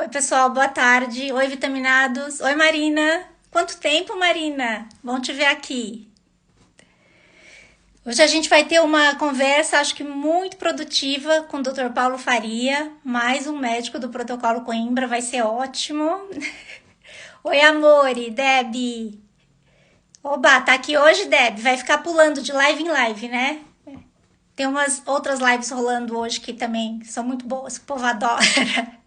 Oi, pessoal, boa tarde. Oi, vitaminados. Oi, Marina. Quanto tempo, Marina? Bom te ver aqui. Hoje a gente vai ter uma conversa, acho que muito produtiva, com o Dr. Paulo Faria, mais um médico do Protocolo Coimbra, vai ser ótimo. Oi, amore, Deb. Oba, tá aqui hoje, Deb. Vai ficar pulando de live em live, né? Tem umas outras lives rolando hoje que também são muito boas, que o povo adora.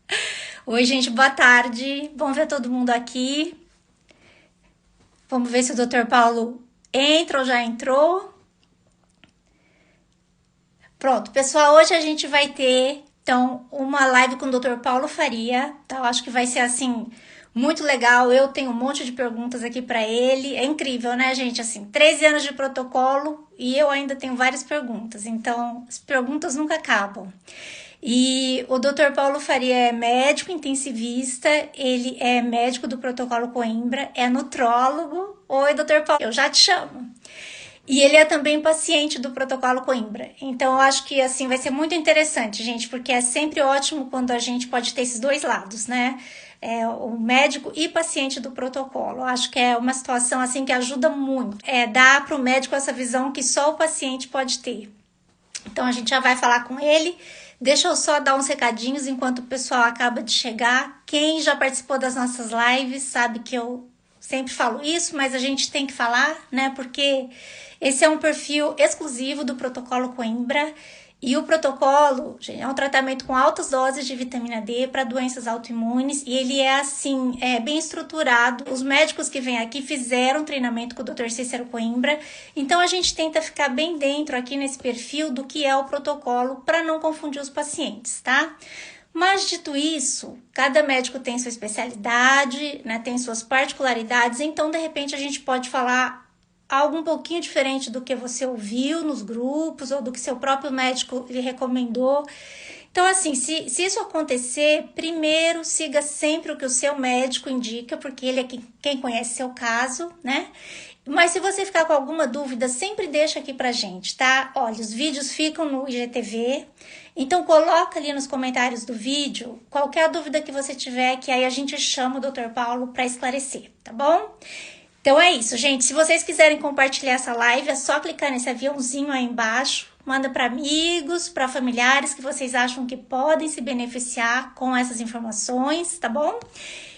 Oi, gente, boa tarde. Bom ver todo mundo aqui. Vamos ver se o Dr. Paulo entra ou já entrou. Pronto, pessoal, hoje a gente vai ter, então, uma live com o Dr. Paulo Faria, tá? Eu acho que vai ser, assim, muito legal. Eu tenho um monte de perguntas aqui para ele. É incrível, né, gente? Assim, 13 anos de protocolo e eu ainda tenho várias perguntas. Então, as perguntas nunca acabam. E o Dr. Paulo Faria é médico intensivista, ele é médico do Protocolo Coimbra, é nutrólogo. Oi, Dr. Paulo, eu já te chamo. E ele é também paciente do Protocolo Coimbra. Então, eu acho que assim vai ser muito interessante, gente, porque é sempre ótimo quando a gente pode ter esses dois lados, né? O médico e paciente do protocolo. Eu acho que é uma situação assim que ajuda muito. Dá para o médico essa visão que só o paciente pode ter. Então, a gente já vai falar com ele. Deixa eu só dar uns recadinhos enquanto o pessoal acaba de chegar. Quem já participou das nossas lives sabe que eu sempre falo isso, mas a gente tem que falar, né? Porque esse é um perfil exclusivo do Protocolo Coimbra. E o protocolo, gente, é um tratamento com altas doses de vitamina D para doenças autoimunes e ele é assim, bem estruturado. Os médicos que vêm aqui fizeram treinamento com o Dr. Cícero Coimbra, então a gente tenta ficar bem dentro aqui nesse perfil do que é o protocolo para não confundir os pacientes, tá? Mas dito isso, cada médico tem sua especialidade, né, tem suas particularidades, então de repente a gente pode falar algo um pouquinho diferente do que você ouviu nos grupos ou do que seu próprio médico lhe recomendou. Então, assim, se isso acontecer, primeiro siga sempre o que o seu médico indica, porque ele é quem conhece seu caso, né? Mas se você ficar com alguma dúvida, sempre deixa aqui pra gente, tá? Olha, os vídeos ficam no IGTV, então coloca ali nos comentários do vídeo qualquer dúvida que você tiver, que aí a gente chama o Dr. Paulo para esclarecer, tá bom? Então é isso, gente. Se vocês quiserem compartilhar essa live, é só clicar nesse aviãozinho aí embaixo. Manda para amigos, para familiares que vocês acham que podem se beneficiar com essas informações, tá bom?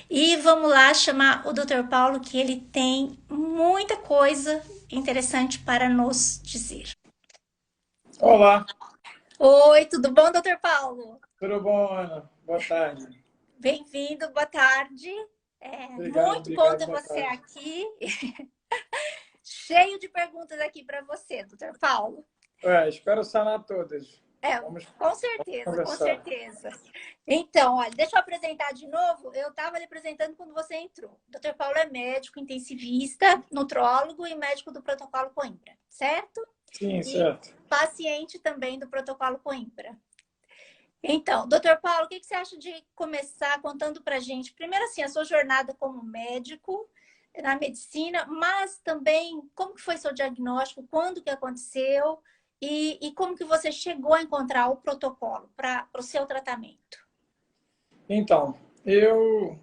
E vamos lá chamar o Dr. Paulo, que ele tem muita coisa interessante para nos dizer. Olá, Oi, tudo bom, Dr. Paulo? tudo bom, Ana? Boa tarde. Bem-vindo, boa tarde. Obrigado, Muito bom obrigado, ter boa você tarde. aqui. Cheio de perguntas aqui para você, Dr. Paulo. Espero sanar todas. É, Vamos com certeza, com conversar. certeza. Então, olha, deixa eu apresentar de novo. Eu estava lhe apresentando quando você entrou. O Dr. Paulo é médico intensivista, nutrólogo e médico do Protocolo Coimbra, certo? Sim, E certo. paciente também do Protocolo Coimbra. Então, doutor Paulo, o que você acha de começar contando para a gente, primeiro assim, a sua jornada como médico na medicina, mas também como que foi seu diagnóstico, quando que aconteceu e como que você chegou a encontrar o protocolo para o seu tratamento? Então, eu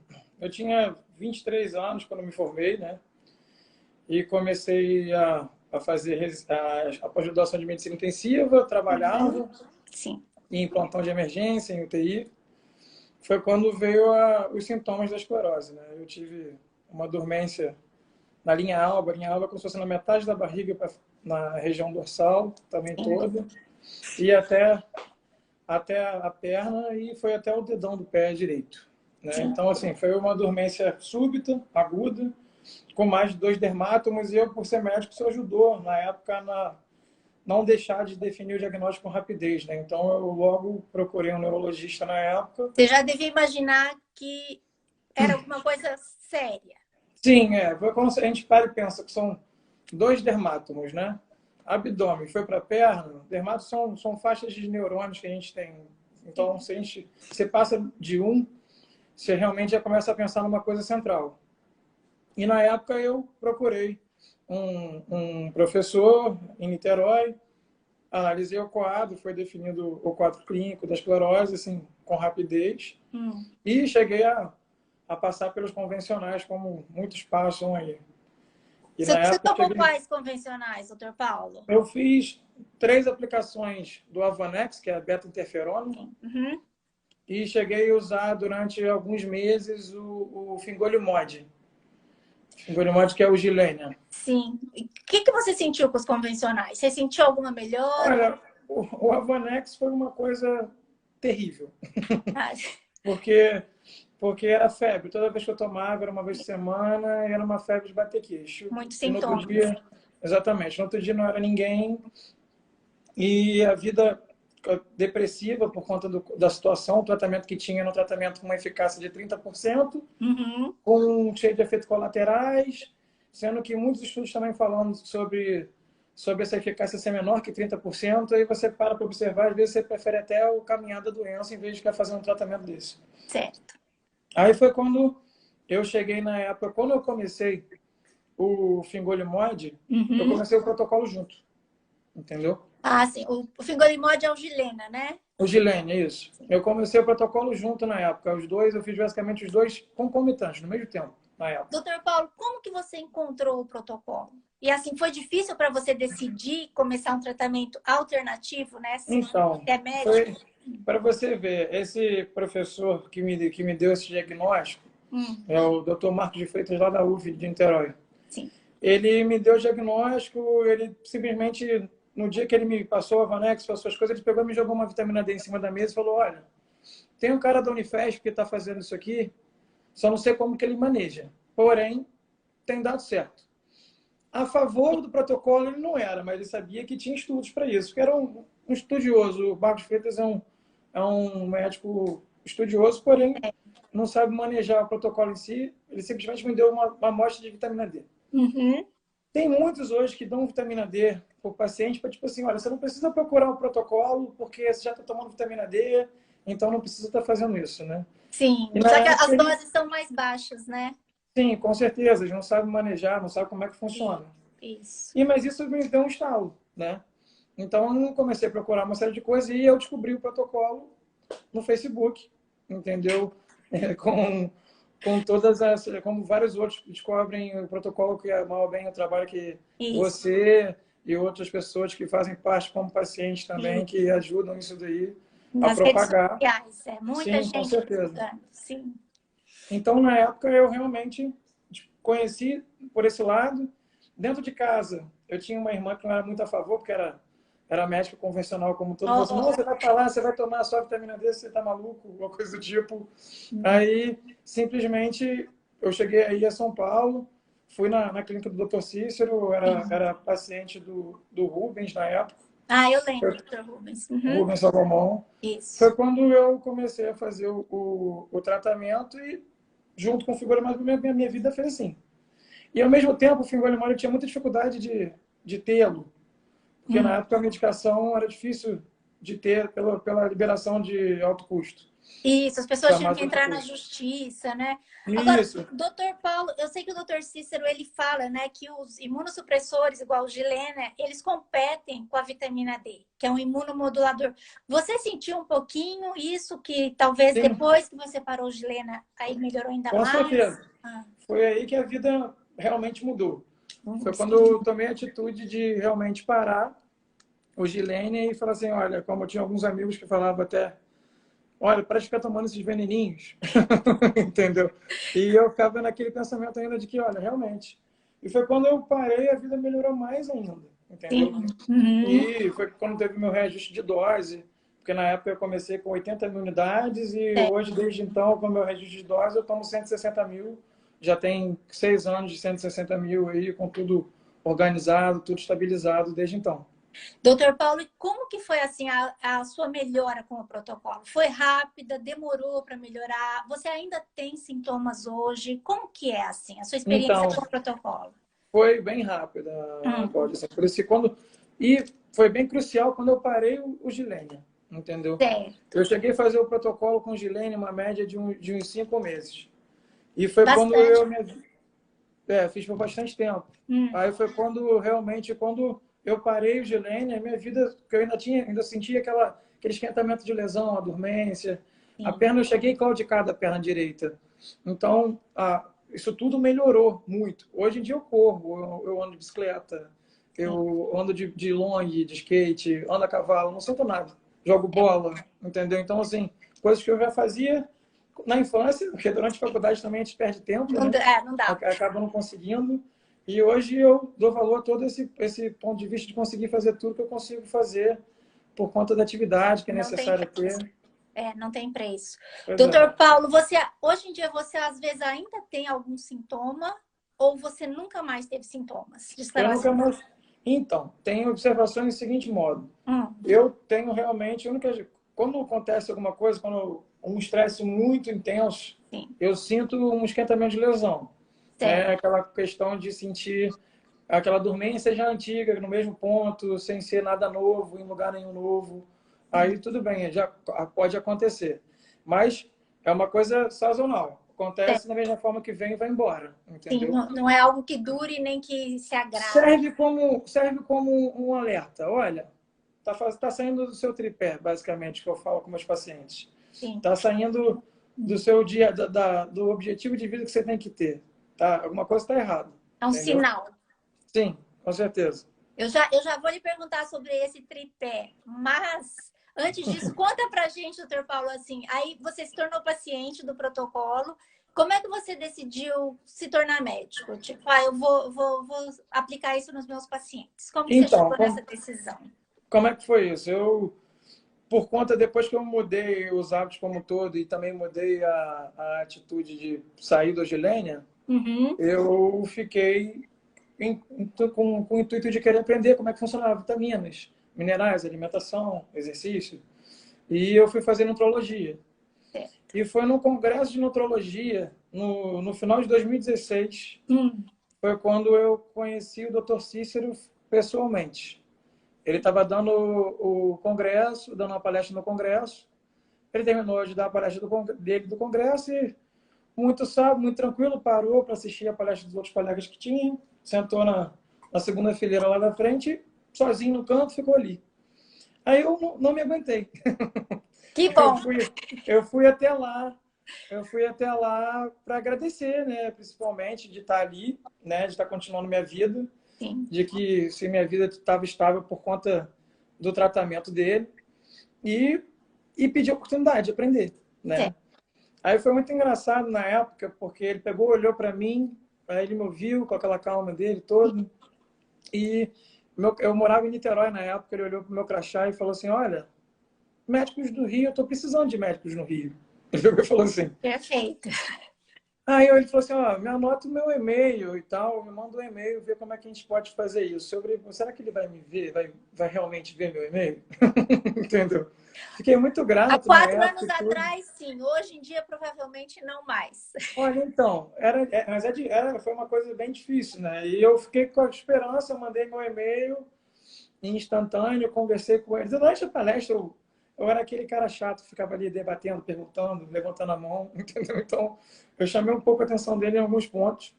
tinha 23 anos quando me formei, né? E comecei a fazer a pós-graduação de medicina intensiva, Uhum. trabalhava Sim. em plantão de emergência, em UTI. Foi quando veio os sintomas da esclerose, né? Eu tive uma dormência na linha alba como se fosse na metade da barriga, na região dorsal, também Sim. toda, e até a perna e foi até o dedão do pé direito. Né? Sim. Então, assim, foi uma dormência súbita, aguda, com mais de 2 dermátomos, e eu, por ser médico, isso ajudou, na época, não deixar de definir o diagnóstico com rapidez. Né? Então, eu logo procurei um neurologista na época. Você já devia imaginar que era alguma coisa séria. Sim, quando a gente para e pensa que são 2 dermátomos, né? Abdômen foi para a perna, dermatos são faixas de neurônios que a gente tem. Então, se você passa de um, você realmente já começa a pensar numa coisa central. E na época eu procurei um professor em Niterói, analisei o quadro, foi definido o quadro clínico da esclerose, assim, com rapidez, e cheguei a passar pelos convencionais, como muitos passam aí. E na Você época tomou quais convencionais, doutor Paulo? eu fiz 3 aplicações do Avonex, que é a beta-interferona, e cheguei a usar durante alguns meses o Fingolimod. Fingolimod, que é o Gilenya. Sim. E o que você sentiu com os convencionais? Você sentiu alguma melhora? Olha, o Avonex foi uma coisa terrível. Ah, Porque era febre. Toda vez que eu tomava, era uma vez por semana, e era uma febre de bater queixo. muitos E no outro sintomas. dia, exatamente, no outro dia não era ninguém. E a vida depressiva por conta da situação, o tratamento que tinha era um tratamento com uma eficácia de 30%, com cheio de efeitos colaterais, sendo que muitos estudos também falando sobre essa eficácia ser menor que 30%, aí você para observar, às vezes você prefere até o caminhar da doença em vez de fazer um tratamento desse. Certo. Aí foi quando eu cheguei na época, quando eu comecei o Fingolimod, eu comecei o protocolo junto, entendeu? Ah, sim. O Fingolimod é o Gilena, né? O Gilene, isso. Eu comecei o protocolo junto na época. Os dois, eu fiz basicamente os dois concomitantes, no mesmo tempo, na época. Doutor Paulo, como que você encontrou o protocolo? E assim, foi difícil para você decidir começar um tratamento alternativo, né? Então, é médico. foi para você ver, esse professor que me deu esse diagnóstico é o Dr. Marcos de Freitas, lá da UF de Niterói. Sim. Ele me deu o diagnóstico, ele simplesmente, no dia que ele me passou a Vanex, passou as coisas, ele pegou e me jogou uma vitamina D em cima da mesa e falou, olha, tem um cara da Unifesp que está fazendo isso aqui, só não sei como que ele maneja. Porém, tem dado certo. A favor do protocolo ele não era, mas ele sabia que tinha estudos para isso, porque era um estudioso. O Marcos Freitas é um médico estudioso, porém não sabe manejar o protocolo em si. Ele simplesmente me deu uma amostra de vitamina D. Tem muitos hoje que dão vitamina D para o paciente, para tipo assim, olha, você não precisa procurar um protocolo porque você já está tomando vitamina D, então não precisa estar fazendo isso, né? Sim, só que as doses são mais baixas, né? Sim, com certeza. Eles não sabem manejar, não sabem como é que funciona. Isso. Mas isso me deu um estalo, né? Então, eu comecei a procurar uma série de coisas e eu descobri o protocolo no Facebook, entendeu? Com todas as... Como vários outros descobrem o protocolo, que é mal bem o trabalho que você e outras pessoas que fazem parte como paciente também, que ajudam isso daí a propagar. Redes sociais, muita Sim, gente com certeza. estudando. Sim. Então, na época, eu realmente conheci por esse lado. Dentro de casa, eu tinha uma irmã que não era muito a favor, porque era médica convencional como todo mundo. Não, você vai falar, você vai tomar só vitamina D, você tá maluco, alguma coisa do tipo. Aí, simplesmente, eu cheguei aí a São Paulo, fui na clínica do Dr. Cícero, era paciente do Rubens na época. Ah, eu lembro, Dr. Rubens. Rubens Salomão. Isso. Foi quando eu comecei a fazer o tratamento e, junto com o Fingolimod, minha vida fez assim. E, ao mesmo tempo, o Fingolimod eu tinha muita dificuldade de tê-lo, porque na época a medicação era difícil de ter pela liberação de alto custo. Isso, as pessoas tinham que entrar na justiça, né? Isso. Agora, doutor Paulo, eu sei que o doutor Cícero, ele fala, né, que os imunossupressores, igual o Gilena, eles competem com a vitamina D, que é um imunomodulador. Você sentiu um pouquinho isso, que talvez depois que você parou o Gilena, aí melhorou ainda mais? Com certeza. Foi aí que a vida realmente mudou. Foi quando eu tomei a atitude de realmente parar o Gilene e falar assim, olha, como eu tinha alguns amigos que falavam até, olha, para de ficar tomando esses veneninhos, entendeu? E eu ficava naquele pensamento ainda de que, olha, realmente. E foi quando eu parei, a vida melhorou mais ainda, entendeu? E foi quando teve meu reajuste de dose, porque na época eu comecei com 80 mil unidades e hoje, desde então, com o meu reajuste de dose, eu tomo 160 mil. Já tem 6 anos de 160 mil aí, com tudo organizado, tudo estabilizado desde então. Doutor Paulo, e como que foi assim a sua melhora com o protocolo? Foi rápida? Demorou para melhorar? Você ainda tem sintomas hoje? Como que é assim a sua experiência com o protocolo? Foi bem rápida, Cláudia. Por isso, e foi bem crucial quando eu parei o Gilenya, entendeu? Certo. Eu cheguei a fazer o protocolo com o Gilenya uma média de uns 5 meses. E foi Bastante. quando eu fiz por bastante tempo. Aí foi quando realmente, quando eu parei o Gilene, a minha vida, que eu ainda sentia aquele esquentamento de lesão, a dormência. A Sim. perna, eu cheguei a claudicar da perna direita. Então, isso tudo melhorou muito. Hoje em dia eu corro, eu ando de bicicleta, Sim. eu ando de long, de skate, ando a cavalo, não sinto nada. Jogo bola, entendeu? Então, assim, coisas que eu já fazia na infância, porque durante a faculdade também a gente perde tempo, Não, né? não dá. Acaba não conseguindo. E hoje eu dou valor a todo esse ponto de vista de conseguir fazer tudo que eu consigo fazer por conta da atividade que é Não tem necessária preço. ter. Não tem preço. Pois é. Doutor Paulo, hoje em dia você às vezes ainda tem algum sintoma ou você nunca mais teve sintomas de Eu nunca esclerose? mais. Então, tem observações do seguinte modo. Hum, Eu tenho realmente, quando acontece alguma coisa, quando um estresse muito intenso, sim, eu sinto um esquentamento de lesão, né? certo. Aquela questão de sentir aquela dormência já antiga, no mesmo ponto, sem ser nada novo, em lugar nenhum novo. Aí Sim, tudo bem, já pode acontecer. Mas é uma coisa sazonal. Acontece certo. da mesma forma que vem e vai embora, Sim, entendeu? não é algo que dure nem que se agrave. Serve como um alerta. Olha, tá saindo do seu tripé, basicamente, que eu falo com meus pacientes. Sim, Está saindo do seu dia, do objetivo de vida que você tem que ter. Tá? Alguma coisa está errada, é um entendeu? sinal. Sim, com certeza. Eu já vou lhe perguntar sobre esse tripé, mas antes disso, conta pra gente, doutor Paulo, assim, aí você se tornou paciente do protocolo, como é que você decidiu se tornar médico? Tipo, eu vou aplicar isso nos meus pacientes. Como que você Então, chegou nessa decisão? como é que foi isso? Por conta, depois que eu mudei os hábitos como um todo e também mudei a atitude de sair do Gilênia, Uhum. eu fiquei com o intuito de querer aprender como é que funcionava vitaminas, minerais, alimentação, exercício. E eu fui fazer nutrologia. Certo. E foi num congresso de nutrologia, no final de 2016, Hum, foi quando eu conheci o Dr. Cícero pessoalmente. Ele estava dando o congresso, dando uma palestra no congresso. Ele terminou de dar a palestra dele do congresso e, muito sábio, muito tranquilo, parou para assistir a palestra dos outros colegas que tinham, sentou na segunda fileira lá na frente, sozinho no canto, ficou ali. Aí eu não me aguentei. que Eu bom. fui, eu fui até lá, eu fui até lá para agradecer, né? Principalmente de estar ali, né? De estar continuando minha vida, Sim, de que se minha vida estava estável por conta do tratamento dele e, e pedir a oportunidade de aprender, né? certo. Aí foi muito engraçado na época, porque ele pegou, olhou para mim, aí ele me ouviu com aquela calma dele todo e eu morava em Niterói na época, ele olhou para o meu crachá e falou assim, olha, médicos do Rio, eu estou precisando de médicos no Rio. Ele falou assim. Perfeito. Aí ele falou assim, ó, me anota o meu e-mail e tal, me manda um e-mail, vê como é que a gente pode fazer isso. Será que ele vai me ver, vai realmente ver meu e-mail? Entendeu? Fiquei muito Há grato na 4 anos época e tudo. atrás, sim. Hoje em dia, provavelmente não mais. Olha, então, foi uma coisa bem difícil, né? E eu fiquei com a esperança, mandei meu e-mail instantâneo, conversei com ele. Durante a palestra, eu era aquele cara chato, ficava ali debatendo, perguntando, levantando a mão, entendeu? Então, eu chamei um pouco a atenção dele em alguns pontos.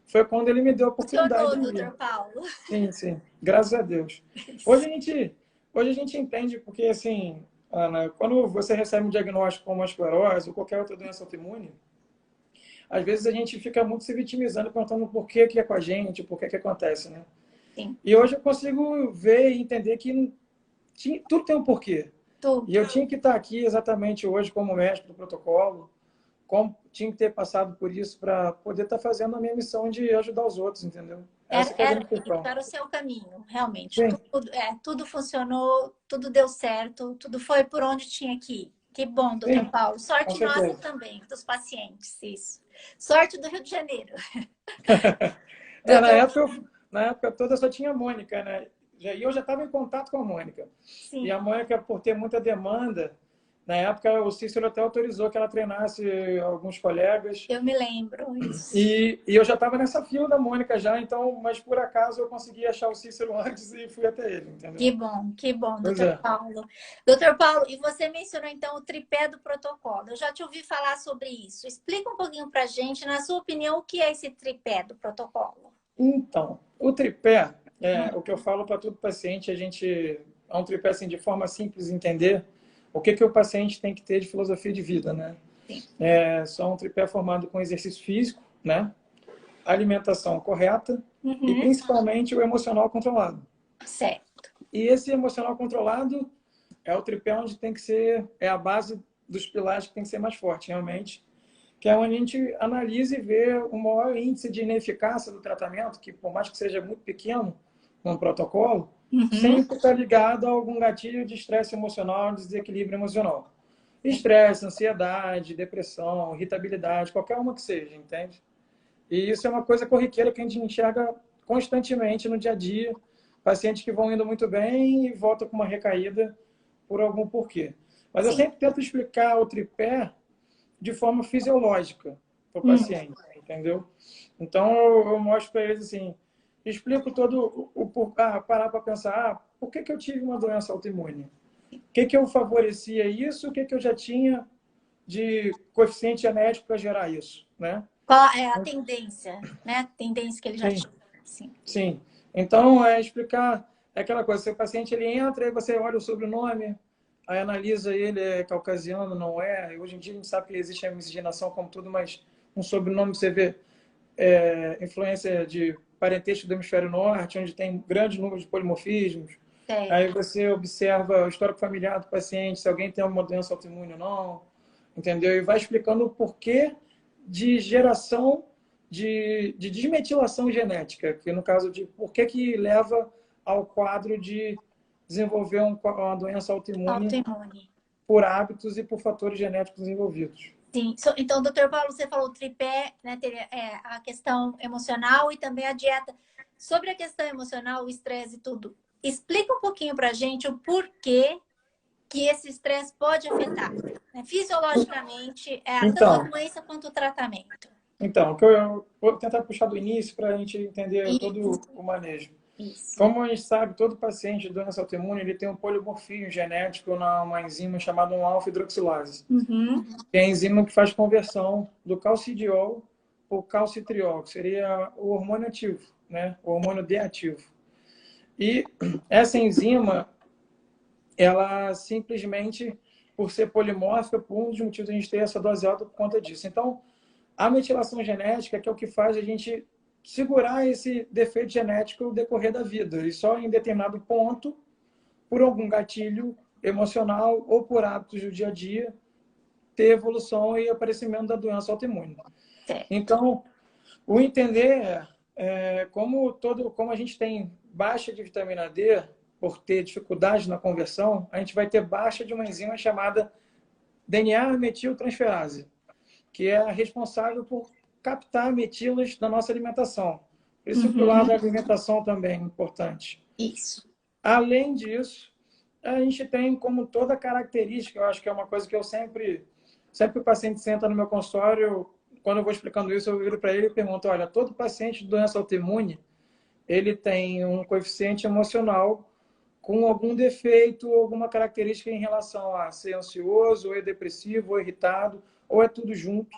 Foi quando ele me deu a oportunidade Funcionou, de doutor vir. Paulo. Sim, sim, graças a Deus. Hoje a gente, hoje a gente entende porque, assim, Ana, quando você recebe um diagnóstico como uma esclerose ou qualquer outra doença autoimune, às vezes a gente fica muito se vitimizando, perguntando por que é com a gente, por que acontece, né? Sim, E hoje eu consigo ver e entender que tudo tem um porquê. E tudo. eu tinha que estar aqui exatamente hoje como médico do protocolo, como tinha que ter passado por isso para poder estar fazendo a minha missão de ajudar os outros, entendeu? Era, Essa que é a era grande isso, questão. era o seu caminho, realmente. Sim, Tudo funcionou, tudo deu certo, tudo foi por onde tinha que ir. Que bom, doutor sim, Paulo. com Sorte nossa certeza. também, dos pacientes, isso. Sorte do Rio de Janeiro. É, na Doutor, época, na época toda só tinha a Mônica, né? E eu já estava em contato com a Mônica. E a sim, Mônica, por ter muita demanda, na época o Cícero até autorizou que ela treinasse alguns colegas. eu me lembro isso. E eu já estava nessa fila da Mônica já, então, mas por acaso eu consegui achar o Cícero antes e fui até ele, entendeu? Que bom, Pois doutor é. Paulo. Doutor Paulo, e você mencionou então o tripé do protocolo. Eu já te ouvi falar sobre isso. Explica um pouquinho para gente, na sua opinião, o que é esse tripé do protocolo? Então, o tripé O que eu falo para todo paciente, é um tripé assim, de forma simples entender o que o paciente tem que ter de filosofia de vida, né? Sim. Só um tripé formado com exercício físico, né? Alimentação correta e Uhum. principalmente o emocional controlado. Certo. E esse emocional controlado é o tripé onde tem que ser, é a base dos pilares que tem que ser mais forte, realmente, que é onde a gente analisa e vê o maior índice de ineficácia do tratamento, que por mais que seja muito pequeno no protocolo, Uhum. sempre está ligado a algum gatilho de estresse emocional, de desequilíbrio emocional. Estresse, ansiedade, depressão, irritabilidade, qualquer uma que seja, entende? E isso é uma coisa corriqueira que a gente enxerga constantemente no dia a dia. Pacientes que vão indo muito bem e voltam com uma recaída por algum porquê. Mas eu Sim. sempre tento explicar o tripé de forma fisiológica para o Hum. paciente, entendeu? Então eu mostro para eles assim, explico todo parar para pensar, por que eu tive uma doença autoimune? O que eu favorecia isso? O que eu já tinha de coeficiente genético para gerar isso, né? Qual é a tendência, né? A tendência que ele já Sim, tinha. Sim. sim. Então, explicar aquela coisa, se o paciente ele entra, aí você olha o sobrenome, aí analisa ele, é caucasiano, não é. Hoje em dia a gente sabe que existe a miscigenação como tudo, mas um sobrenome você vê influência de parentesco do hemisfério norte, onde tem grande número de polimorfismos. Aí você observa o histórico familiar do paciente, se alguém tem alguma doença autoimune ou não, entendeu? E vai explicando o porquê de geração de desmetilação genética, que no caso de por que leva ao quadro de desenvolver uma doença autoimune Autoimune. por hábitos e por fatores genéticos envolvidos. Sim. Então, doutor Paulo, você falou o tripé, né? A questão emocional e também a dieta. Sobre a questão emocional, o estresse e tudo, explica um pouquinho pra gente o porquê que esse estresse pode afetar, né? Fisiologicamente, tanto a Então, doença quanto o tratamento. que eu vou tentar puxar do início para a gente entender todo Isso, o manejo. isso. Como a gente sabe, todo paciente de doença autoimune ele tem um polimorfismo genético numa enzima chamada 1-alfa-hidroxilase, Uhum. que é a enzima que faz conversão do calcidiol para o calcitriol, que seria o hormônio ativo, né? O hormônio D ativo. E essa enzima, ela simplesmente, por ser polimórfica, por um dos motivos a gente ter essa dose alta por conta disso. Então, a metilação genética que é o que faz a gente segurar esse defeito genético no decorrer da vida. E só em determinado ponto, por algum gatilho emocional ou por hábitos do dia a dia, ter evolução e aparecimento da doença autoimune. Certo. Então, o entender como a gente tem baixa de vitamina D, por ter dificuldade na conversão, a gente vai ter baixa de uma enzima chamada DNA-metiltransferase, que é responsável por captar metilas da nossa alimentação. Por isso, o pilar Uhum. da alimentação também é importante. Isso. Além disso, a gente tem como toda característica, eu acho que é uma coisa que eu sempre que o paciente senta no meu consultório, quando eu vou explicando isso, eu viro para ele e pergunto, olha, todo paciente de doença autoimune, ele tem um coeficiente emocional com algum defeito, alguma característica em relação a ser ansioso, ou é depressivo, ou irritado, ou é tudo junto.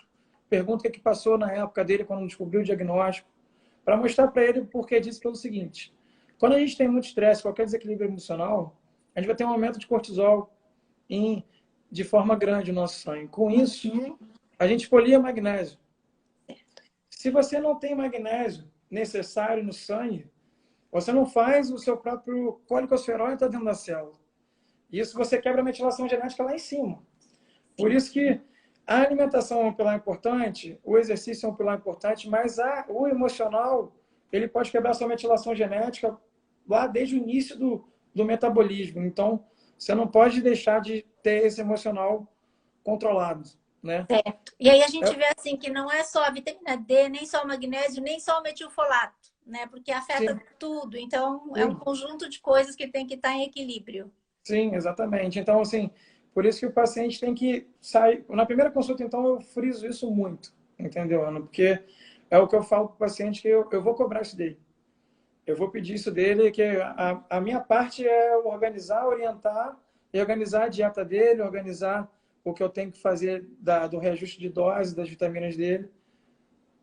Pergunta o que passou na época dele quando descobriu o diagnóstico, para mostrar para ele o porquê disso pelo seguinte. Quando a gente tem muito estresse, qualquer desequilíbrio emocional, a gente vai ter um aumento de cortisol de forma grande no nosso sangue. Com isso, Uhum. a gente expolia magnésio. Se você não tem magnésio necessário no sangue, você não faz o seu próprio colicosferol entrar dentro da célula. Isso você quebra a metilação genética lá em cima. Por isso que a alimentação é um pilar importante, o exercício é um pilar importante, mas o emocional, ele pode quebrar a sua metilação genética lá desde o início do metabolismo. Então, você não pode deixar de ter esse emocional controlado, né? Certo. E aí a gente vê assim que não é só a vitamina D, nem só o magnésio, nem só o metilfolato, né? Porque afeta Sim, tudo. Então, é um sim. conjunto de coisas que tem que estar em equilíbrio. Sim, exatamente. Então, assim, por isso que o paciente tem que sair. Na primeira consulta, então, eu friso isso muito, entendeu, Ana? Porque é o que eu falo para o paciente que eu vou cobrar isso dele. Eu vou pedir isso dele, que a minha parte é organizar, orientar e organizar a dieta dele, organizar o que eu tenho que fazer do reajuste de dose das vitaminas dele.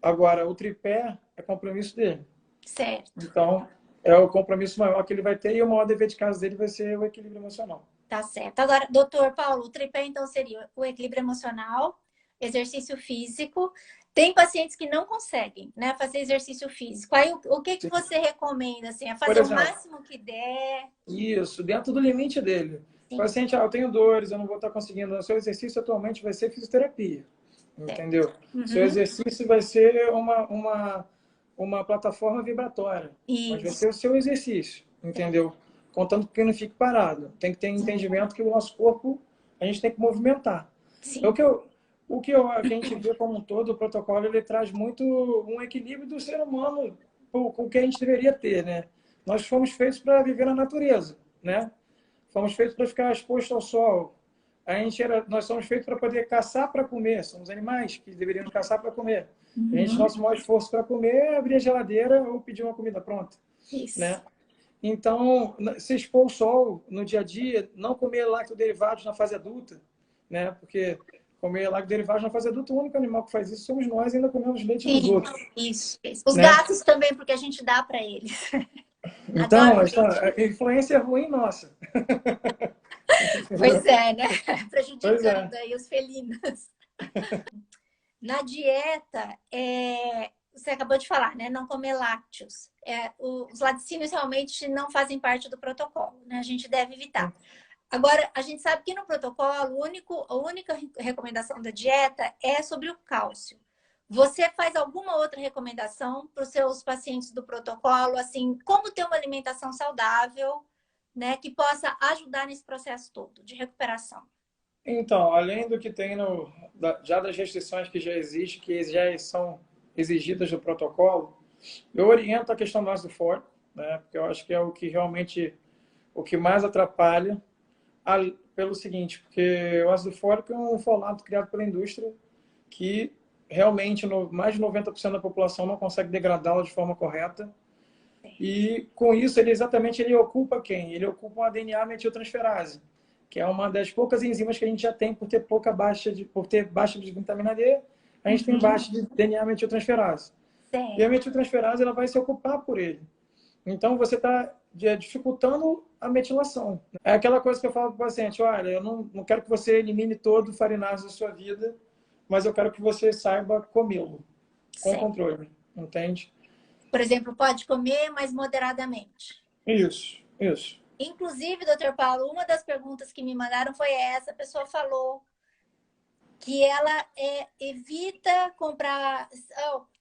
Agora, o tripé é compromisso dele. Certo. Então, é o compromisso maior que ele vai ter e o maior dever de casa dele vai ser o equilíbrio emocional. Tá certo. Agora, doutor Paulo, o tripé então seria o equilíbrio emocional, exercício físico. Tem pacientes que não conseguem, né, fazer exercício físico. Aí, o que que Sim. você recomenda? Assim, é Por fazer o exemplo, máximo que der? isso, dentro do limite dele. O Sim, paciente, eu tenho dores, eu não vou estar conseguindo. O seu exercício atualmente vai ser fisioterapia, certo. entendeu? Seu Uhum. exercício vai ser uma plataforma vibratória, mas vai Isso. ser o seu exercício, Certo. entendeu? Contanto que não fique parado. Tem que ter entendimento que o nosso corpo, a gente tem que movimentar. É Sim. a gente vê como um todo, o protocolo, ele traz muito um equilíbrio do ser humano com o que a gente deveria ter, né? Nós fomos feitos para viver na natureza, né? Fomos feitos para ficar expostos ao sol. Nós somos feitos para poder caçar para comer. Somos animais que deveriam caçar para comer. Uhum. Nosso maior esforço para comer é abrir a geladeira ou pedir uma comida pronta, Isso. né? Então, se expor ao sol no dia a dia, não comer lactoderivados na fase adulta, né? Porque comer lactoderivados na fase adulta, o único animal que faz isso somos nós e ainda comemos leite dos Sim. outros, Isso. Os né? gatos também, porque a gente dá para eles. Então, Adoram a leite. influência ruim nossa. Pois é, né? Pois Prejudicando é. aí os felinos. Na dieta, você acabou de falar, né? Não comer lácteos. Os laticínios realmente não fazem parte do protocolo, né? A gente deve evitar. Agora, a gente sabe que no protocolo, a única recomendação da dieta é sobre o cálcio. Você faz alguma outra recomendação para os seus pacientes do protocolo, assim, como ter uma alimentação saudável, né, que possa ajudar nesse processo todo de recuperação? Então, além do que tem já das restrições que já existem, que já são exigidas do protocolo, eu oriento a questão do ácido fólico, né? Porque eu acho que é o que realmente, o que mais atrapalha, pelo seguinte, porque o ácido fólico é um folato criado pela indústria que realmente mais de 90% da população não consegue degradá-lo de forma correta. E com isso, ele ocupa quem? Ele ocupa uma DNA metiltransferase, que é uma das poucas enzimas que a gente já tem por ter baixa de vitamina D, a gente tem Uhum. baixa de DNA metiltransferase. E a Certo. metiltransferase ela vai se ocupar por ele. Então você está dificultando a metilação. É aquela coisa que eu falo para o paciente: olha, eu não quero que você elimine todo o farináceo da sua vida, mas eu quero que você saiba comê-lo com Certo. controle, entende? Por exemplo, pode comer, mas moderadamente. Isso. Inclusive, doutor Paulo, uma das perguntas que me mandaram foi essa. A pessoa falou que ela evita comprar,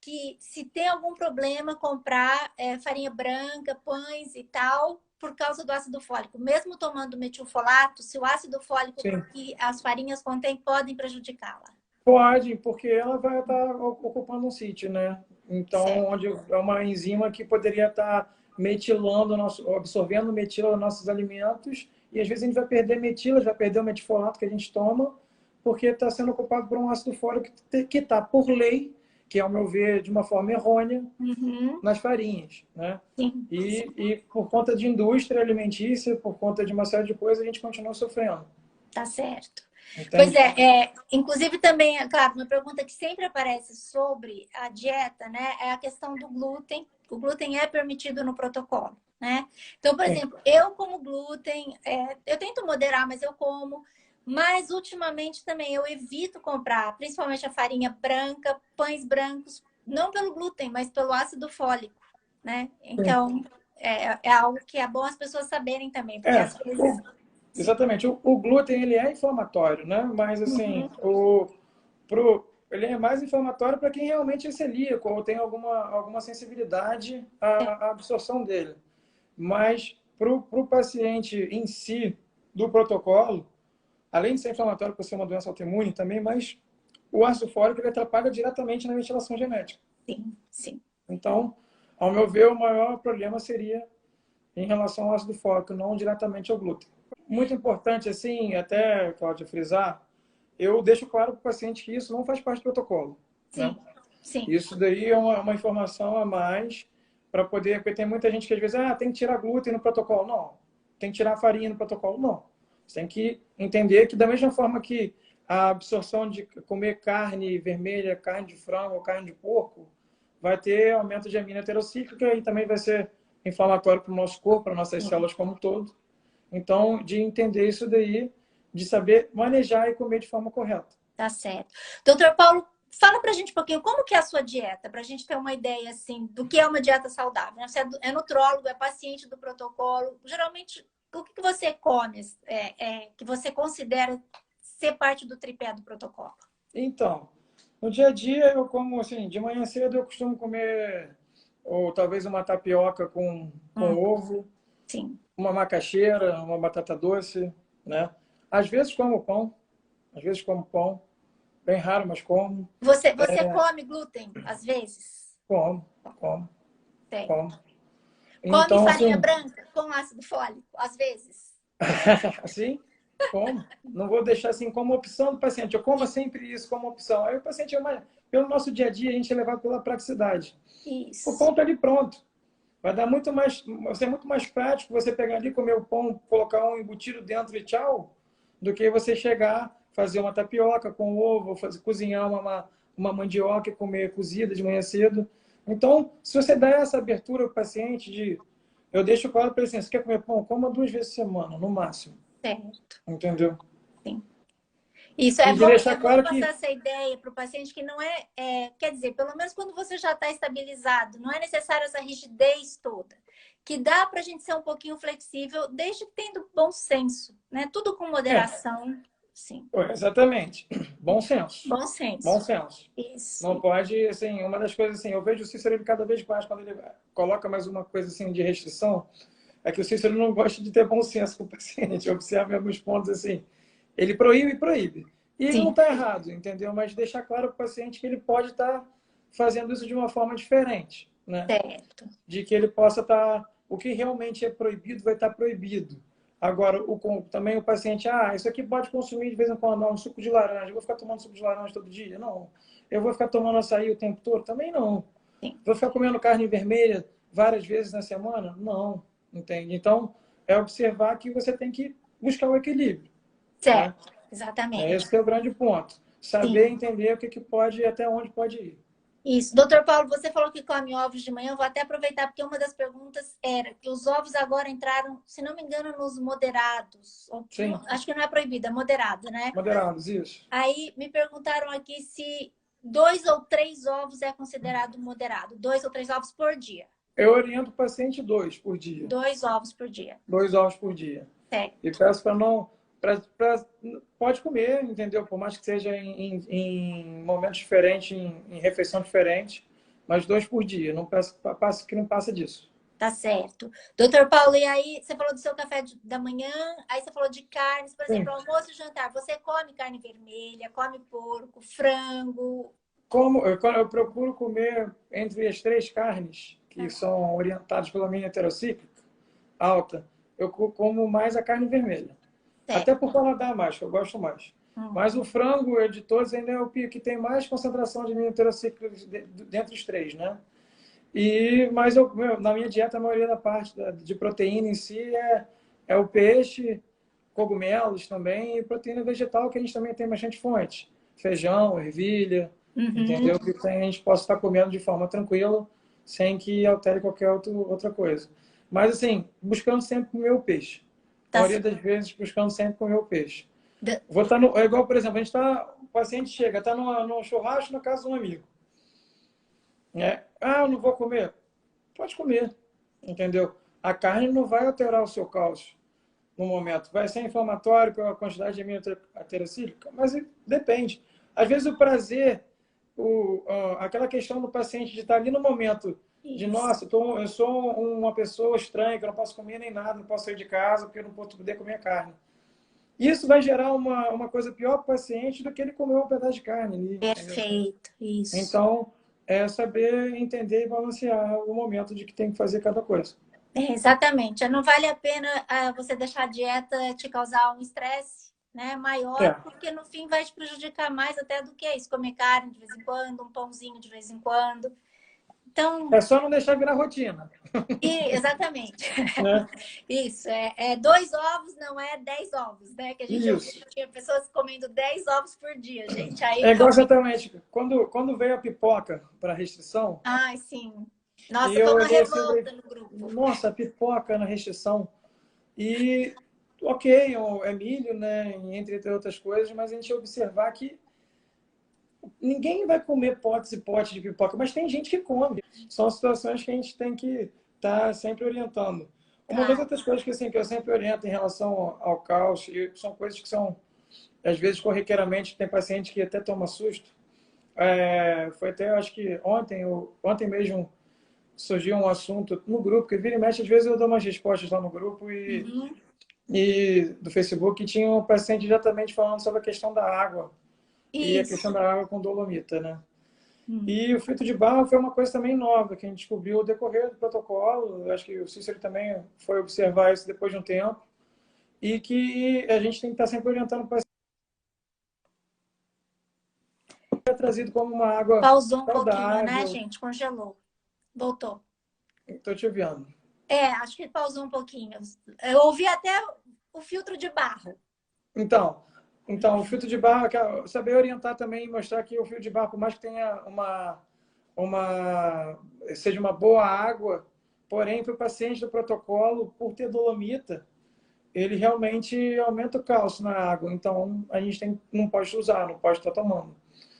que se tem algum problema, comprar farinha branca, pães e tal, por causa do ácido fólico. Mesmo tomando metilfolato, se o ácido fólico Sim. que as farinhas contêm podem prejudicá-la. Pode, porque ela vai estar ocupando um sítio, né? Então, Certo. onde é uma enzima que poderia estar metilando, absorvendo metila nos nossos alimentos, e às vezes a gente vai perder metila, vai perder o metilfolato que a gente toma, porque está sendo ocupado por um ácido fólico que está, por lei, que ao meu ver, de uma forma errônea, Uhum. nas farinhas, né? Sim. E por conta de indústria alimentícia, por conta de uma série de coisas, a gente continua sofrendo, Tá certo. Pois entende? inclusive também, claro, uma pergunta que sempre aparece sobre a dieta, né, é a questão do glúten. O glúten é permitido no protocolo, né? Então, por Sim. exemplo, eu como glúten, eu tento moderar, mas eu como. Mas ultimamente também eu evito comprar, principalmente a farinha branca, pães brancos, não pelo glúten, mas pelo ácido fólico, né? Sim. Então, é algo que é bom as pessoas saberem também, porque É, às vezes. Sim. exatamente. O glúten ele é inflamatório, né? Mas assim, Uhum. ele é mais inflamatório para quem realmente é celíaco ou tem alguma sensibilidade à absorção dele. Mas para o paciente em si, do protocolo, além de ser inflamatório por ser uma doença autoimune também, mas o ácido fólico ele atrapalha diretamente na metilação genética. Sim, sim. Então, ao meu ver, o maior problema seria em relação ao ácido fólico, não diretamente ao glúten. Muito importante, assim, até, Cláudia, frisar, eu deixo claro para o paciente que isso não faz parte do protocolo, né? Sim, sim. Isso daí é uma informação a mais para poder, porque tem muita gente que às vezes, tem que tirar glúten no protocolo. Não. Tem que tirar farinha no protocolo. Não. Você tem que entender que da mesma forma que a absorção de comer carne vermelha, carne de frango ou carne de porco, vai ter aumento de amina heterocíclica e também vai ser inflamatório para o nosso corpo, para nossas células como um todo. Então, de entender isso daí, de saber manejar e comer de forma correta. Tá certo. Doutor Paulo, fala pra gente um pouquinho como que é a sua dieta, pra gente ter uma ideia, assim, do que é uma dieta saudável. Você é nutrólogo, é paciente do protocolo. Geralmente, o que você come, que você considera ser parte do tripé do protocolo? Então, no dia a dia eu como, assim, de manhã cedo eu costumo comer, ou talvez uma tapioca com ovo, Sim. uma macaxeira, uma batata doce, né? Às vezes como pão, bem raro, mas como. Você come glúten, às vezes? Como, como, Tem. como. Come Então, farinha assim, branca com ácido fólico, às vezes? assim, como. Não vou deixar assim como opção do paciente. Eu como sempre isso como opção. Aí o paciente, pelo nosso dia a dia, a gente é levado pela praticidade. O Isso. pão está ali pronto. Vai dar muito mais, vai ser muito mais prático você pegar ali, comer o pão, colocar um embutido dentro e tchau, do que você chegar, fazer uma tapioca com ovo, cozinhar uma mandioca e comer cozida de manhã cedo. Então, se você dá essa abertura ao paciente eu deixo claro para ele assim, você quer comer pão? Coma 2 vezes por semana, no máximo. Certo. Entendeu? Sim. Isso E de é deixar bom claro passar que essa ideia para o paciente que não quer dizer, pelo menos quando você já está estabilizado, não é necessário essa rigidez toda. Que dá para a gente ser um pouquinho flexível, desde que tendo bom senso, né? Tudo com moderação, sim. exatamente. Bom senso. Bom Bom senso. senso. Isso. Não pode, assim, uma das coisas assim, eu vejo o Cícero ele cada vez mais, quando ele coloca mais uma coisa assim de restrição, é que o Cícero não gosta de ter bom senso com o paciente. Observa alguns pontos assim. Ele proíbe, proíbe. E ele não Sim. está errado, entendeu? Mas deixar claro para o paciente que ele pode estar fazendo isso de uma forma diferente, né? Certo. De que ele possa estar... O que realmente é proibido vai estar proibido. Agora, também o paciente, isso aqui pode consumir de vez em quando, um suco de laranja. Eu vou ficar tomando suco de laranja todo dia? Não. Eu vou ficar tomando açaí o tempo todo? Também não. Sim. Vou ficar comendo carne vermelha várias vezes na semana? Não. Entende? Então, é observar que você tem que buscar o equilíbrio. Né? Certo. Exatamente. Esse é o grande ponto. Saber Sim. entender o que pode e até onde pode ir. Isso. Doutor Paulo, você falou que come ovos de manhã. Eu vou até aproveitar, porque uma das perguntas era que os ovos agora entraram, se não me engano, nos moderados. Sim. Acho que não é proibido, é moderado, né? Moderados, isso. Aí me perguntaram aqui se 2 ou 3 ovos é considerado moderado. 2 ou 3 ovos por dia. Eu oriento o paciente 2 por dia. 2 ovos por dia. 2 ovos por dia. Certo. E peço para não... pode comer, entendeu? Por mais que seja em momentos diferentes, em refeição diferente, mas 2 por dia. Não passo que não passa disso. Tá certo. Doutor Paulo, e aí você falou do seu café da manhã, aí você falou de carnes, por exemplo, almoço e jantar. Você come carne vermelha, come porco, frango? Eu procuro comer entre as 3 carnes, que são orientadas pela minha heterocíclica alta, eu como mais a carne vermelha. Certo. Até por paladar mais, que eu gosto mais. Mas o frango, de todos, ainda é o que tem mais concentração de minha heterocíclica dentre os 3, né? Mas na minha dieta, a maioria da parte de proteína em si é o peixe, cogumelos também, e proteína vegetal, que a gente também tem bastante fonte. Feijão, ervilha, entendeu? Que a gente possa estar comendo de forma tranquila, sem que altere qualquer outra coisa. Mas, assim, buscando sempre comer o peixe. A maioria das vezes, buscando sempre comer o peixe. Vou estar é igual, por exemplo, o paciente chega, está no churrasco na casa de um amigo. Eu não vou comer. Pode comer, entendeu? A carne não vai alterar o seu cálcio no momento. Vai ser inflamatório pela quantidade de aminoteracílica, mas depende. Às vezes o prazer, aquela questão do paciente de estar ali no momento de, nossa, eu sou uma pessoa estranha, que eu não posso comer nem nada, não posso sair de casa porque eu não posso poder comer carne. Isso vai gerar uma coisa pior para o paciente do que ele comer um pedaço de carne ali. Perfeito, isso. Então, é saber entender e balancear o momento de que tem que fazer cada coisa. Exatamente. Não vale a pena você deixar a dieta te causar um estresse, né, maior, porque no fim vai te prejudicar mais até do que isso. Comer carne de vez em quando, um pãozinho de vez em quando. Então, é só não deixar virar rotina. Exatamente. Né? Isso. 2 ovos não é 10 ovos, né? Que a gente tinha pessoas comendo 10 ovos por dia, gente. Aí igual exatamente. Quando veio a pipoca para restrição, ai, sim. E Nossa, foi eu uma olhei assim e revolta falei, no grupo. nossa, pipoca na restrição. E, ok, é milho, né? Entre outras coisas, mas a gente observar que ninguém vai comer potes e potes de pipoca, mas tem gente que come. São situações que a gente tem que estar sempre orientando. Uma das Claro. outras coisas que, assim, que eu sempre oriento em relação ao cálcio, e são coisas que são, às vezes, corriqueiramente, tem paciente que até toma susto. Foi até, acho que ontem mesmo surgiu um assunto no grupo, que vira e mexe, às vezes eu dou umas respostas lá no grupo Uhum. e do Facebook, que tinha um paciente exatamente falando sobre a questão da água e a questão Isso. da água com dolomita, né? Hum. E o filtro de barro foi uma coisa também nova, que a gente descobriu ao decorrer do protocolo. Eu acho que o Cícero também foi observar isso depois de um tempo. E que a gente tem que estar sempre orientando o paciente. É trazido como uma água Pausou um pouquinho, né, saudável. gente? Congelou. Voltou. Estou te ouvindo. Acho que pausou um pouquinho. Eu ouvi até o filtro de barro. Então, então, o filtro de barro, saber orientar também e mostrar que o filtro de barro, por mais que tenha seja uma boa água, porém, para o paciente do protocolo, por ter dolomita, ele realmente aumenta o cálcio na água. Então, a gente não pode usar, não pode estar tomando.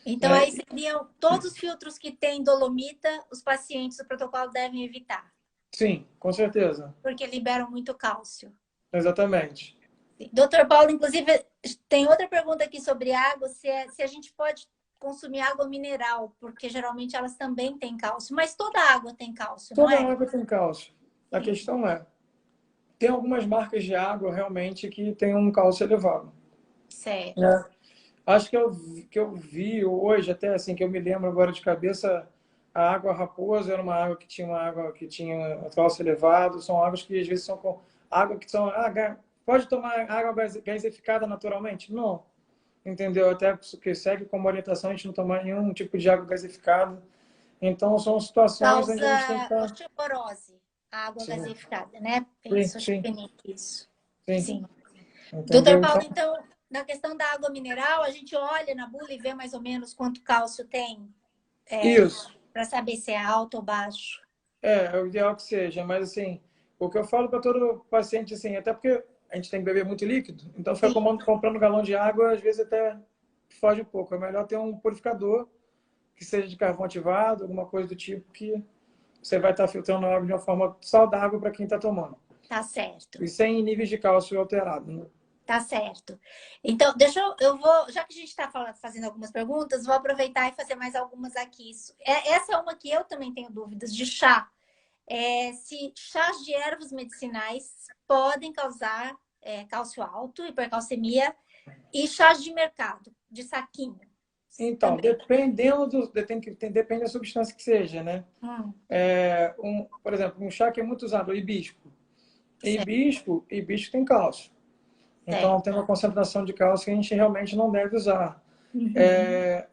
Então, Né? aí seriam todos os filtros que têm dolomita, os pacientes do protocolo devem evitar, Sim, com certeza. porque liberam muito cálcio. Exatamente. Doutor Paulo, inclusive, tem outra pergunta aqui sobre água, se a gente pode consumir água mineral, porque geralmente elas também têm cálcio, mas toda água tem cálcio, não Toda é? água tem cálcio. A Sim. questão tem algumas marcas de água realmente que tem um cálcio elevado. Certo. Né? Acho que eu vi hoje, até assim, que eu me lembro agora de cabeça, a água Raposa era uma água que tinha cálcio elevado. São águas que às vezes são com água que são. Pode tomar água gaseificada naturalmente? Não. Entendeu? Até porque segue como orientação a gente não tomar nenhum tipo de água gaseificada. Então, são situações onde a gente tem que Causa estar. osteoporose, a água Sim, gaseificada, né? sim, Isso, sim, isso. sim. Sim. Doutor Entendeu? Paulo, Então, então, na questão da água mineral, a gente olha na bula e vê mais ou menos quanto cálcio tem, isso. para saber se é alto ou baixo. É o ideal que seja. Mas, assim, o que eu falo para todo paciente, assim, até porque a gente tem que beber muito líquido, então ficar Sim. comprando galão de água, às vezes até foge um pouco. É melhor ter um purificador que seja de carvão ativado, alguma coisa do tipo, que você vai estar filtrando a água de uma forma saudável para quem está tomando. Tá certo. E sem níveis de cálcio alterado, né? Tá certo. Então, eu vou, já que a gente está fazendo algumas perguntas, vou aproveitar e fazer mais algumas aqui. Essa é uma que eu também tenho dúvidas de chá. Se chás de ervas medicinais podem causar cálcio alto, hipercalcemia, e chás de mercado, de saquinho, Então, também. depende da substância que seja, né? Hum, Por exemplo, um chá que é muito usado, o hibisco. certo, Hibisco tem cálcio. Então, certo. tem uma concentração de cálcio que a gente realmente não deve usar. Uhum.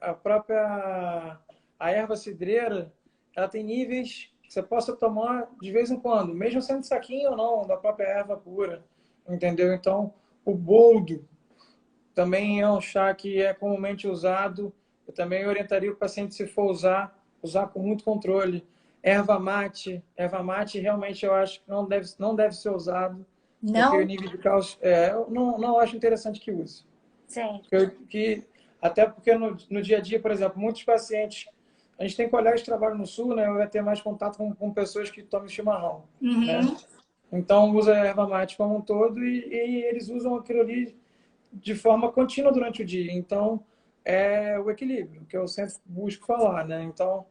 A própria erva cidreira, ela tem níveis que você possa tomar de vez em quando, mesmo sendo saquinho ou não, da própria erva pura. Entendeu? Então, o boldo também é um chá que é comumente usado. Eu também orientaria o paciente, se for usar com muito controle. Erva mate realmente eu acho que não deve ser usado, porque o Não? nível de cálcio, eu não acho interessante que use. Certo. Até porque no dia a dia, por exemplo, muitos pacientes, a gente tem colegas que trabalham no sul, né? Eu ia ter mais contato com pessoas que tomam chimarrão, né? Uhum. Então, usa a erva mate como um todo e eles usam aquilo ali de forma contínua durante o dia. Então, é o equilíbrio, que eu sempre busco falar, né? Então,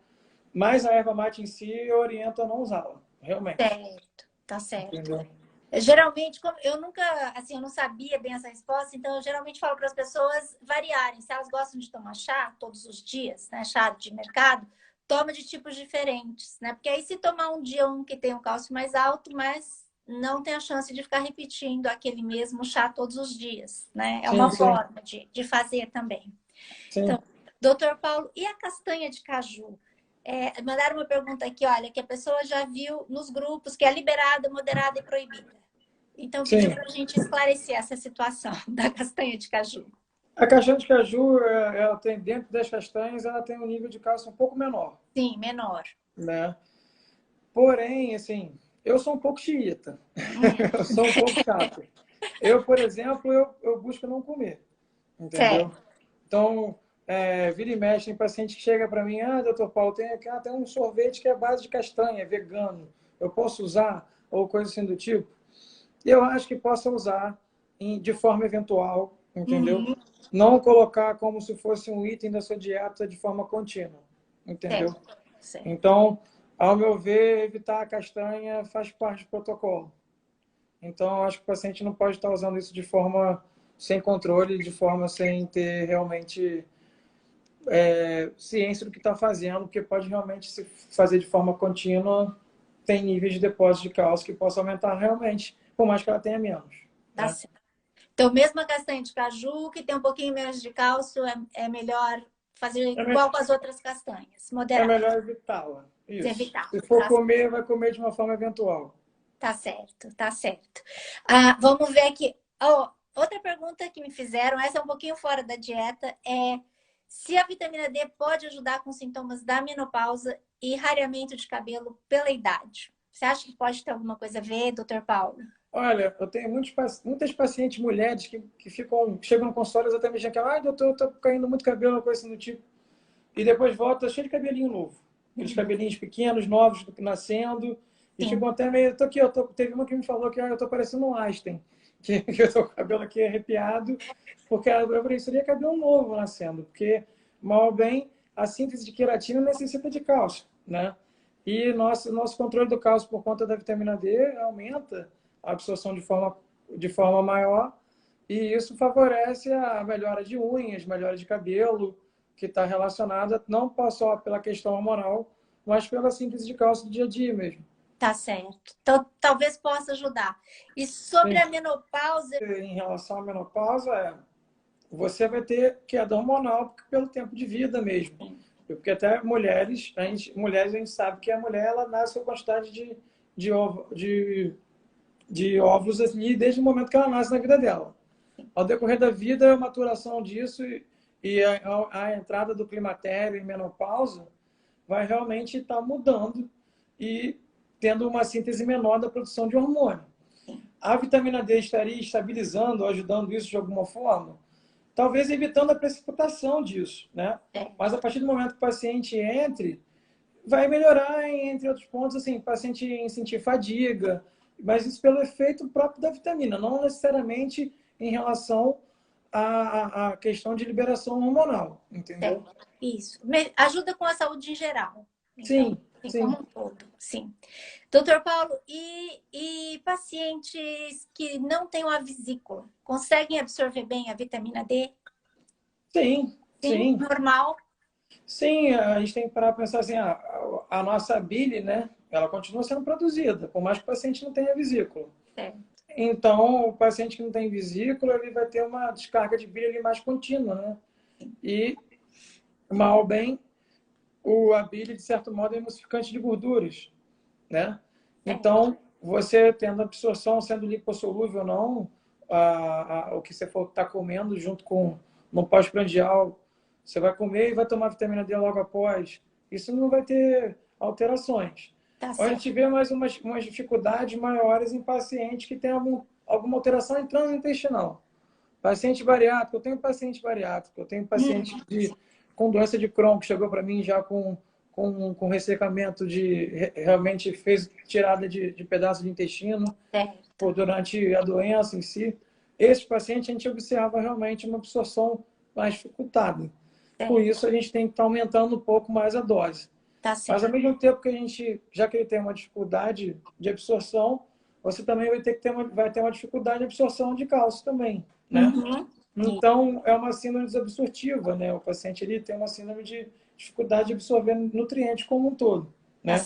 mas a erva mate em si, eu oriento a não usá-la, realmente. Certo, tá certo. Entendeu? Geralmente, eu nunca, assim, eu não sabia bem essa resposta, então eu geralmente falo para as pessoas variarem. Se elas gostam de tomar chá todos os dias, né, chá de mercado, toma de tipos diferentes, né? Porque aí se tomar um dia um que tem um cálcio mais alto, mas não tem a chance de ficar repetindo aquele mesmo chá todos os dias, né? É Sim, uma sim, forma de fazer também. sim. Então, doutor Paulo, e a castanha de caju? Mandaram uma pergunta aqui, olha, que a pessoa já viu nos grupos que é liberada, moderada e proibida. Então, pediu Sim. para a gente esclarecer essa situação da castanha de caju. A castanha de caju, ela tem, dentro das castanhas, ela tem um nível de cálcio um pouco menor, Sim, menor. né? Porém, assim, eu sou um pouco xiita. Hum, Eu sou um pouco chato. Eu, por exemplo, eu busco não comer, entendeu? certo. Então, vira e mexe, tem paciente que chega para mim, doutor Paulo, tem um sorvete que é à base de castanha, vegano, eu posso usar? Ou coisa assim do tipo. Eu acho que possa usar de forma eventual, entendeu? Uhum, Não colocar como se fosse um item da sua dieta de forma contínua, entendeu? certo, certo. Então, ao meu ver, evitar a castanha faz parte do protocolo. Então, eu acho que o paciente não pode estar usando isso de forma sem controle, de forma sem ter realmente ciência do que está fazendo, porque pode realmente se fazer de forma contínua, tem níveis de depósito de cálcio que possam aumentar realmente, por mais que ela tenha menos, Tá né? certo. Então, mesmo a castanha de caju, que tem um pouquinho menos de cálcio, é melhor fazer É, me- igual com as outras castanhas, é moderar, melhor evitá-la. Isso. evitar. Se for comer, vai comer de uma forma eventual. Tá certo, tá certo. Vamos ver aqui. Outra pergunta que me fizeram, essa é um pouquinho fora da dieta, é se a vitamina D pode ajudar com sintomas da menopausa e rareamento de cabelo pela idade. Você acha que pode ter alguma coisa a ver, doutor Paulo? Olha, eu tenho muitas pacientes mulheres que chegam no consultório exatamente dizendo que, doutor, tá caindo muito cabelo, uma coisa assim do tipo. E depois volta cheio de cabelinho novo. Aqueles Uhum. cabelinhos pequenos, novos, nascendo. E ficam Sim. até meio. Tô aqui, teve uma que me falou que eu tô parecendo um Einstein. Que eu tô com o cabelo aqui arrepiado. Porque eu falei, seria cabelo novo nascendo. Porque, mal ou bem, a síntese de queratina necessita de cálcio, né? E nosso controle do cálcio por conta da vitamina D aumenta a absorção de forma maior. E isso favorece a melhora de unhas, melhora de cabelo, que está relacionada não só pela questão hormonal, mas pela síntese de cálcio do dia a dia mesmo. Tá certo. Então, talvez possa ajudar. E sobre Sim. a menopausa, Em relação à menopausa, você vai ter queda hormonal pelo tempo de vida mesmo. Porque até mulheres a gente sabe que a mulher ela nasce com quantidade de óvulos ali desde o momento que ela nasce na vida dela. Ao decorrer da vida, a maturação disso e a entrada do climatério e menopausa vai realmente estar mudando e tendo uma síntese menor da produção de hormônio. A vitamina D estaria estabilizando, ajudando isso de alguma forma? Talvez evitando a precipitação disso, né? é, Mas a partir do momento que o paciente entre, vai melhorar, entre outros pontos, assim, o paciente sentir fadiga, mas isso pelo efeito próprio da vitamina, não necessariamente em relação à questão de liberação hormonal, entendeu? isso. Ajuda com a saúde em geral. Então, Sim, assim, como sim. um todo, sim. Doutor Paulo, e pacientes que não têm uma vesícula, conseguem absorver bem a vitamina D? Sim, Sim, sim. normal? Sim, a gente tem que parar para pensar assim, a nossa bile, né, ela continua sendo produzida, por mais que o paciente não tenha vesícula. É, Então, o paciente que não tem vesícula, ele vai ter uma descarga de bile ali mais contínua, né? E, mal ou bem, a bile, de certo modo, é emulsificante de gorduras, né? é, Então, você tendo absorção, sendo lipossolúvel ou não, o que você for estar comendo junto com no pós-prandial, você vai comer e vai tomar vitamina D logo após. Isso não vai ter alterações. tá A certo. gente vê mais umas dificuldades maiores em pacientes que têm alguma alteração em trânsito intestinal. Paciente bariátrico, eu tenho paciente bariátrico, eu tenho paciente Sim, com doença de Crohn que chegou para mim já com ressecamento realmente fez tirada de pedaço de intestino certo, durante a doença em si. Esse paciente a gente observa realmente uma absorção mais dificultada. Por certo, isso a gente tem que estar aumentando um pouco mais a dose. tá Mas ao certo. mesmo tempo que a gente, já que ele tem uma dificuldade de absorção, você também vai ter uma dificuldade de absorção de cálcio também, né? Uhum. Então, é uma síndrome desobstrutiva, né? O paciente ele tem uma síndrome de dificuldade de absorver nutrientes como um todo, Tá né?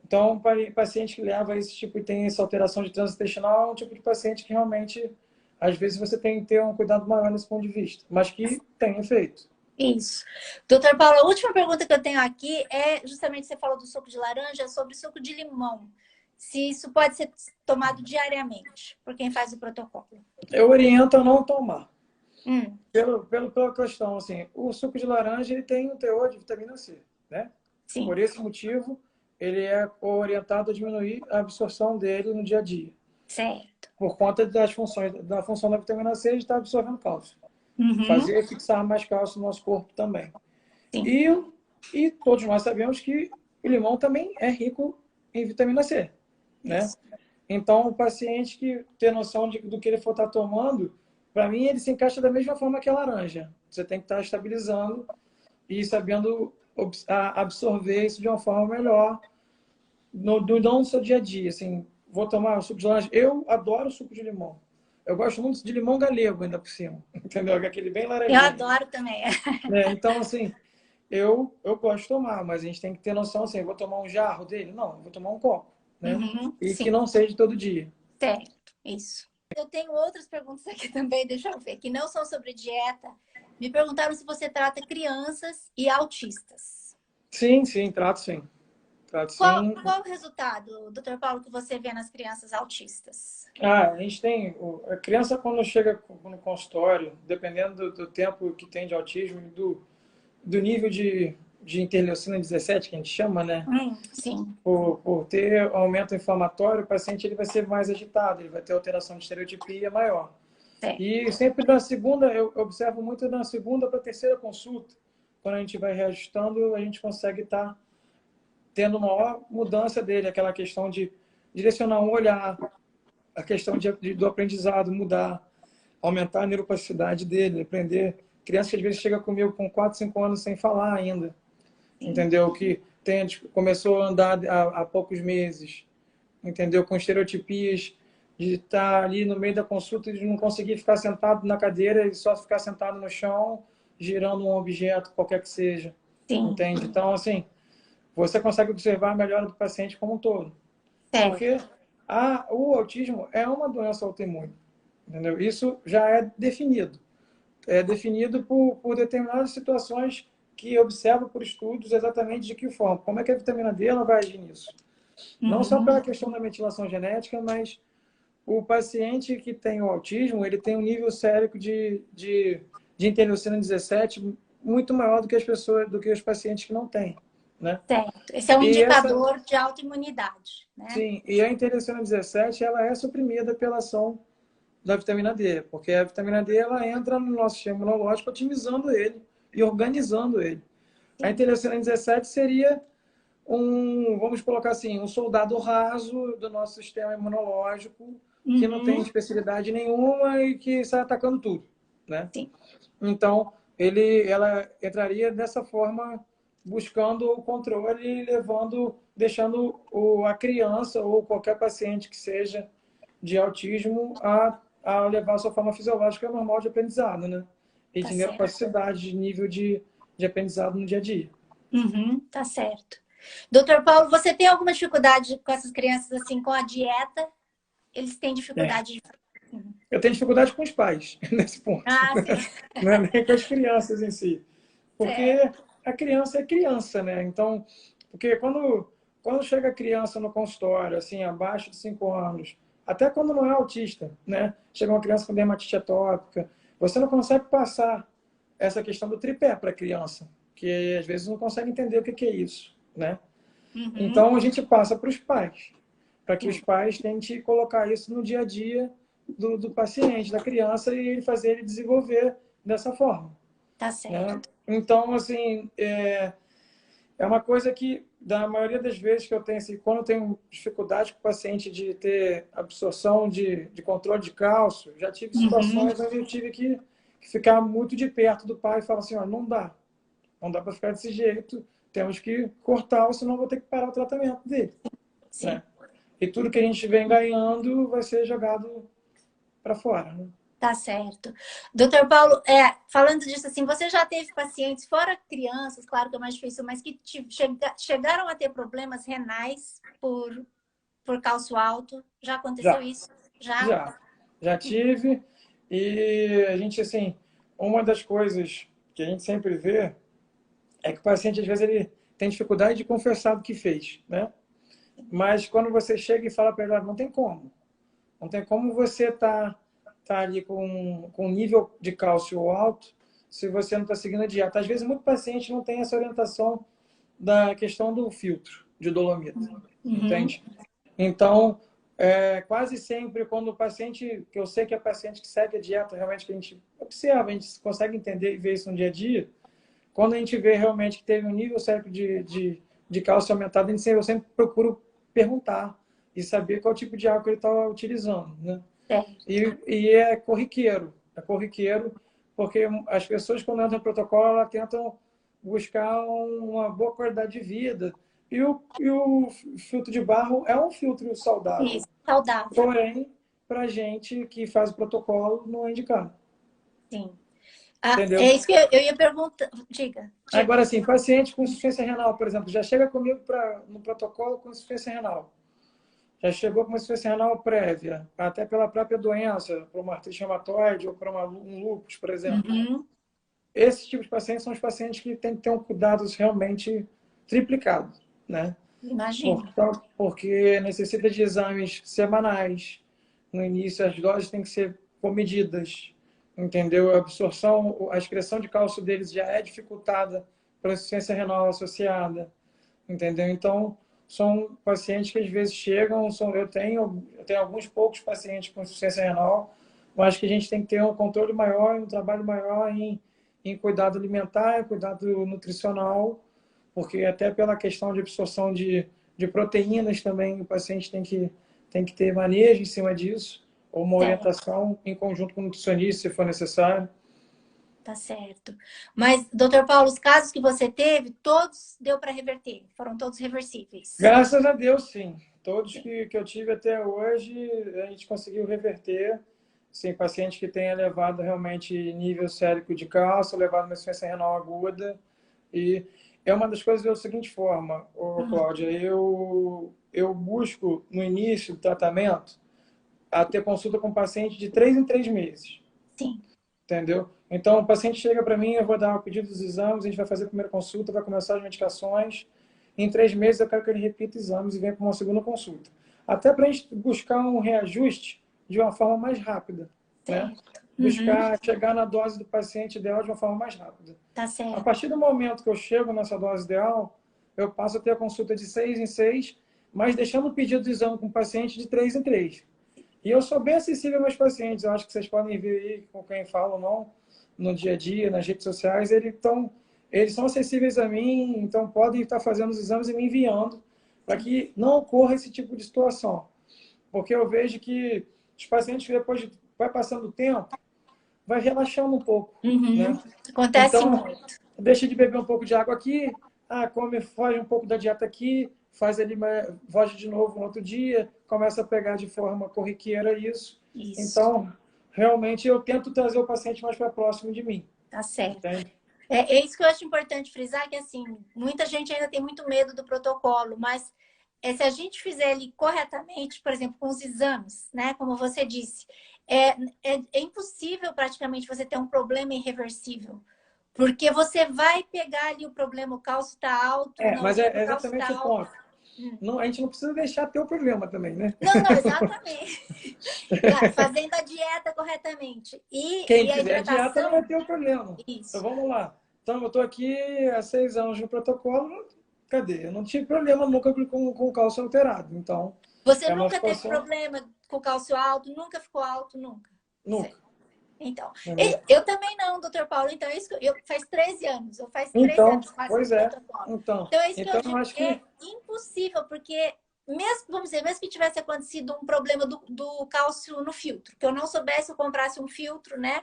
Então, o paciente que leva esse tipo e tem essa alteração de trânsito intestinal é um tipo de paciente que realmente, às vezes, você tem que ter um cuidado maior nesse ponto de vista, mas que tem efeito. Isso. Doutor Paulo, a última pergunta que eu tenho aqui é justamente você falou do suco de laranja, sobre suco de limão. Se isso pode ser tomado diariamente por quem faz o protocolo. Eu oriento a não tomar. Hum, Pela questão, assim, o suco de laranja ele tem um teor de vitamina C, né? sim. Por esse motivo, ele é orientado a diminuir a absorção dele no dia a dia, Certo. por conta das funções, da função da vitamina C de estar absorvendo cálcio. Uhum. Fazer fixar mais cálcio no nosso corpo também. Sim. E, e todos nós sabemos que o limão também é rico em vitamina C, né? Isso. Então, o paciente que tem noção do que ele for estar tomando, para mim, ele se encaixa da mesma forma que a laranja. Você tem que estar estabilizando e sabendo absorver isso de uma forma melhor, não no seu dia a dia. Assim, vou tomar suco de laranja. Eu adoro suco de limão. Eu gosto muito de limão galego, ainda por cima. Entendeu? Aquele bem Eu laranjinha. adoro também. Então, assim, eu gosto de tomar, mas a gente tem que ter noção assim, eu vou tomar um jarro dele? Não, eu vou tomar um copo, né? Uhum. E que Sim. não seja todo dia. Certo. Isso. Eu tenho outras perguntas aqui também, deixa eu ver, que não são sobre dieta. Me perguntaram se você trata crianças e autistas. Sim, sim, trato sim. Trato Qual, sim. qual o resultado, doutor Paulo, que você vê nas crianças autistas? A gente tem. A criança, quando chega no consultório, dependendo do tempo que tem de autismo e do nível de interleucina 17, que a gente chama, né? Sim. Por ter aumento inflamatório, o paciente ele vai ser mais agitado, ele vai ter alteração de estereotipia maior. Certo. E sempre na segunda, eu observo muito na segunda para a terceira consulta, quando a gente vai reajustando, a gente consegue estar tendo maior mudança dele, aquela questão de direcionar um olhar, a questão do aprendizado mudar, aumentar a neuroplasticidade dele, aprender. Criança que às vezes chega comigo com 4, 5 anos sem falar ainda, Sim. entendeu? Que começou a andar há poucos meses, entendeu? Com estereotipias de estar ali no meio da consulta e de não conseguir ficar sentado na cadeira e só ficar sentado no chão, girando um objeto, qualquer que seja, Sim. entende? Então, assim, você consegue observar a melhora do paciente como um todo. Certo. Porque o autismo é uma doença autoimune, entendeu? Isso já é definido. É definido por determinadas situações que observa por estudos exatamente de que forma. Como é que a vitamina D ela vai agir nisso? Não só Uhum. pela questão da metilação genética, mas o paciente que tem o autismo, ele tem um nível sérico de interleucina 17 muito maior do que as pessoas, do que os pacientes que não têm, né? Certo. Esse é um E essa, indicador de autoimunidade, né? sim, e a interleucina 17, ela é suprimida pela ação da vitamina D, porque a vitamina D ela entra no nosso sistema imunológico otimizando ele e organizando ele. A Sim. interleucina 17 seria vamos colocar assim, um soldado raso do nosso sistema imunológico que não tem Uhum. especialidade nenhuma e que sai atacando tudo, né? Sim. Então, ela entraria dessa forma, buscando o controle, levando, deixando a criança ou qualquer paciente que seja de autismo a levar a sua forma fisiológica normal de aprendizado, né? E Tá de certo. neuroplasticidade, de nível de aprendizado no dia a dia. Uhum. Tá certo. Doutor Paulo, você tem alguma dificuldade com essas crianças assim com a dieta? Eles têm É. dificuldade de... Eu tenho dificuldade com os pais nesse ponto, Ah, sim. não é nem com as crianças em si, porque Certo. a criança é criança, né? Então, porque quando chega a criança no consultório, assim, abaixo de 5 anos, até quando não é autista, né? Chega uma criança com dermatite atópica, você não consegue passar essa questão do tripé para a criança, que às vezes não consegue entender o que é isso, né? Uhum. Então a gente passa para os pais, para que os Sim. pais tentem colocar isso no dia a dia do paciente, da criança, e ele fazer ele desenvolver dessa forma, Tá né? certo. Então, assim, é uma coisa que, da maioria das vezes que eu tenho, assim, quando eu tenho dificuldade com o paciente de ter absorção de controle de cálcio, já tive Uhum. situações onde eu tive que ficar muito de perto do pai e falar assim, ó, não dá para ficar desse jeito, temos que cortar, senão eu vou ter que parar o tratamento dele, Sim. né? E tudo que a gente vem ganhando vai ser jogado para fora, né? Tá certo. Doutor Paulo, falando disso assim, você já teve pacientes, fora crianças, claro que é mais difícil, mas que chegaram a ter problemas renais por cálcio alto? Já aconteceu Já, isso? Já? já tive. E a gente, assim, uma das coisas que a gente sempre vê é que o paciente, às vezes, ele tem dificuldade de confessar do que fez, né? Mas quando você chega e fala para ele, não tem como. Não tem como você tá ali com um nível de cálcio alto se você não está seguindo a dieta. Às vezes, muito paciente não tem essa orientação da questão do filtro, de dolomita, entende? Então, quase sempre, quando o paciente, que eu sei que é paciente que segue a dieta, realmente que a gente observa, a gente consegue entender e ver isso no dia a dia, quando a gente vê realmente que teve um nível certo de cálcio aumentado, eu sempre procuro perguntar e saber qual tipo de água que ele está utilizando, né? E é corriqueiro, porque as pessoas, quando entram no protocolo, elas tentam buscar uma boa qualidade de vida. E o filtro de barro é um filtro saudável. Isso, saudável. Porém, para gente que faz o protocolo, não é indicado. Sim. Entendeu? É isso que eu ia perguntar. Diga. Agora, sim, paciente com insuficiência renal, por exemplo, já chega comigo no protocolo com insuficiência renal. Já chegou com uma insuficiência renal prévia, até pela própria doença, por uma artrite reumatoide ou por um lúpus, por exemplo. Esses tipos de pacientes são os pacientes que têm que ter um cuidado realmente triplicado, né? Imagino. Porque necessita de exames semanais. No início, as doses têm que ser comedidas, entendeu? A absorção, a excreção de cálcio deles já é dificultada pela insuficiência renal associada, entendeu? Então, são pacientes que às vezes chegam, eu tenho alguns poucos pacientes com insuficiência renal, mas que a gente tem que ter um controle maior, um trabalho maior em cuidado alimentar, cuidado nutricional, porque até pela questão de absorção de proteínas também, o paciente tem que ter manejo em cima disso, ou uma orientação em conjunto com o nutricionista, se for necessário. Tá certo. Mas, doutor Paulo, os casos que você teve, todos deu para reverter? Foram todos reversíveis? Graças a Deus, sim. Todos que eu tive até hoje, a gente conseguiu reverter. Sim, paciente que tem elevado realmente nível sérico de cálcio, elevado uma insuficiência renal aguda. E é uma das coisas da seguinte forma, Cláudia, eu busco no início do tratamento a ter consulta com o paciente de 3 em 3 meses. Sim. Entendeu? Então, o paciente chega para mim, eu vou dar o pedido dos exames, a gente vai fazer a primeira consulta, vai começar as medicações. Em 3 meses, eu quero que ele repita exames e venha para uma segunda consulta. Até para a gente buscar um reajuste de uma forma mais rápida. Né? Buscar chegar na dose do paciente ideal de uma forma mais rápida. Tá certo. A partir do momento que eu chego nessa dose ideal, eu passo a ter a consulta de 6 em 6, mas deixando o pedido de exame com o paciente de 3 em 3. E eu sou bem acessível aos meus pacientes. Eu acho que vocês podem ver aí com quem falo ou não, no dia a dia, nas redes sociais. Eles são acessíveis a mim, então podem estar fazendo os exames e me enviando para que não ocorra esse tipo de situação. Porque eu vejo que os pacientes, depois vai passando o tempo, vai relaxando um pouco. Né? Acontece então, muito. Deixa de beber um pouco de água aqui, come, foge um pouco da dieta aqui, faz ali, foge de novo no outro dia, começa a pegar de forma corriqueira isso. Então, realmente, eu tento trazer o paciente mais para próximo de mim. Tá certo. Entende? É isso que eu acho importante frisar, que assim, muita gente ainda tem muito medo do protocolo, mas se a gente fizer ele corretamente, por exemplo, com os exames, né? Como você disse, é impossível praticamente você ter um problema irreversível. Porque você vai pegar ali o problema, o cálcio está alto. Mas é exatamente o ponto. Não, a gente não precisa deixar ter o problema também, né? Não, exatamente. Fazendo a dieta corretamente. Quem fizer a dieta não vai ter o problema. Isso. Então, vamos lá. Então, eu estou aqui há 6 anos no protocolo. Cadê? Eu não tive problema nunca com o cálcio alterado. Então, você nunca teve problema com cálcio alto? Nunca ficou alto? Nunca? Nunca. Então, eu também não, doutor Paulo. Então, isso faz 13 anos. Eu faz 13 anos quase pois é. Então, é isso que eu digo. Acho que é impossível, porque mesmo, vamos dizer, mesmo que tivesse acontecido um problema do cálcio no filtro, que eu não soubesse, eu comprasse um filtro, né?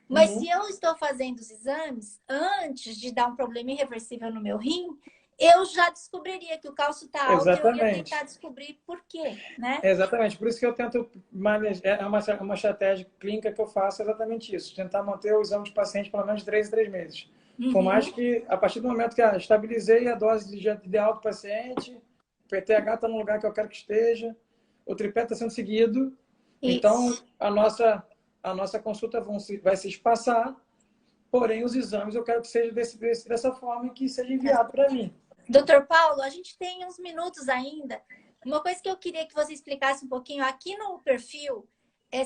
Mas se eu estou fazendo os exames antes de dar um problema irreversível no meu rim, eu já descobriria que o cálcio está alto. Exatamente. Eu ia tentar descobrir por quê, né? Exatamente. Por isso que eu tento manejar, uma estratégia clínica que eu faço exatamente isso. Tentar manter o exame de paciente pelo menos de 3 em 3 meses. Por mais que, a partir do momento que estabilizei a dose ideal do paciente, o PTH está no lugar que eu quero que esteja, o tripé está sendo seguido, isso. Então a nossa consulta vai se espaçar, porém os exames eu quero que seja dessa forma e que seja enviado para mim. Doutor Paulo, a gente tem uns minutos ainda. Uma coisa que eu queria que você explicasse um pouquinho, aqui no perfil,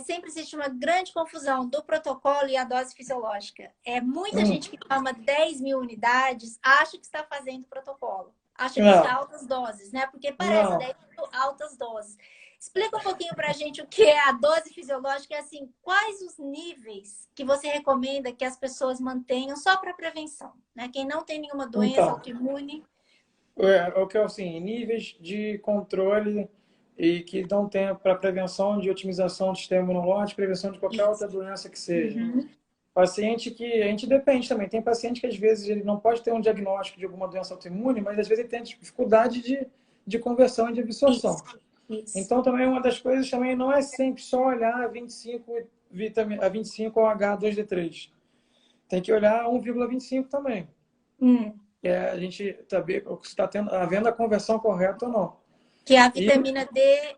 sempre existe uma grande confusão do protocolo e a dose fisiológica. Muita gente que toma 10 mil unidades acha que está fazendo protocolo. acha que isso é Não, altas doses, né? Porque parece não. 10 altas doses. Explica um pouquinho pra gente o que é a dose fisiológica e, assim, quais os níveis que você recomenda que as pessoas mantenham só para prevenção, né? Quem não tem nenhuma doença Então, autoimune. o que é assim, níveis de controle e que não tenha para prevenção de otimização do sistema imunológico, prevenção de qualquer outra Isso. doença que seja. Uhum. Paciente que a gente depende também. Tem paciente que às vezes ele não pode ter um diagnóstico de alguma doença autoimune, mas às vezes ele tem dificuldade de conversão e de absorção. Isso. Isso. Então também uma das coisas também não é sempre só olhar a 25 a 25 ou H2D3. Tem que olhar 1,25 também. Hum. Que é a gente saber se está havendo a conversão correta ou não. Que é a E vitamina D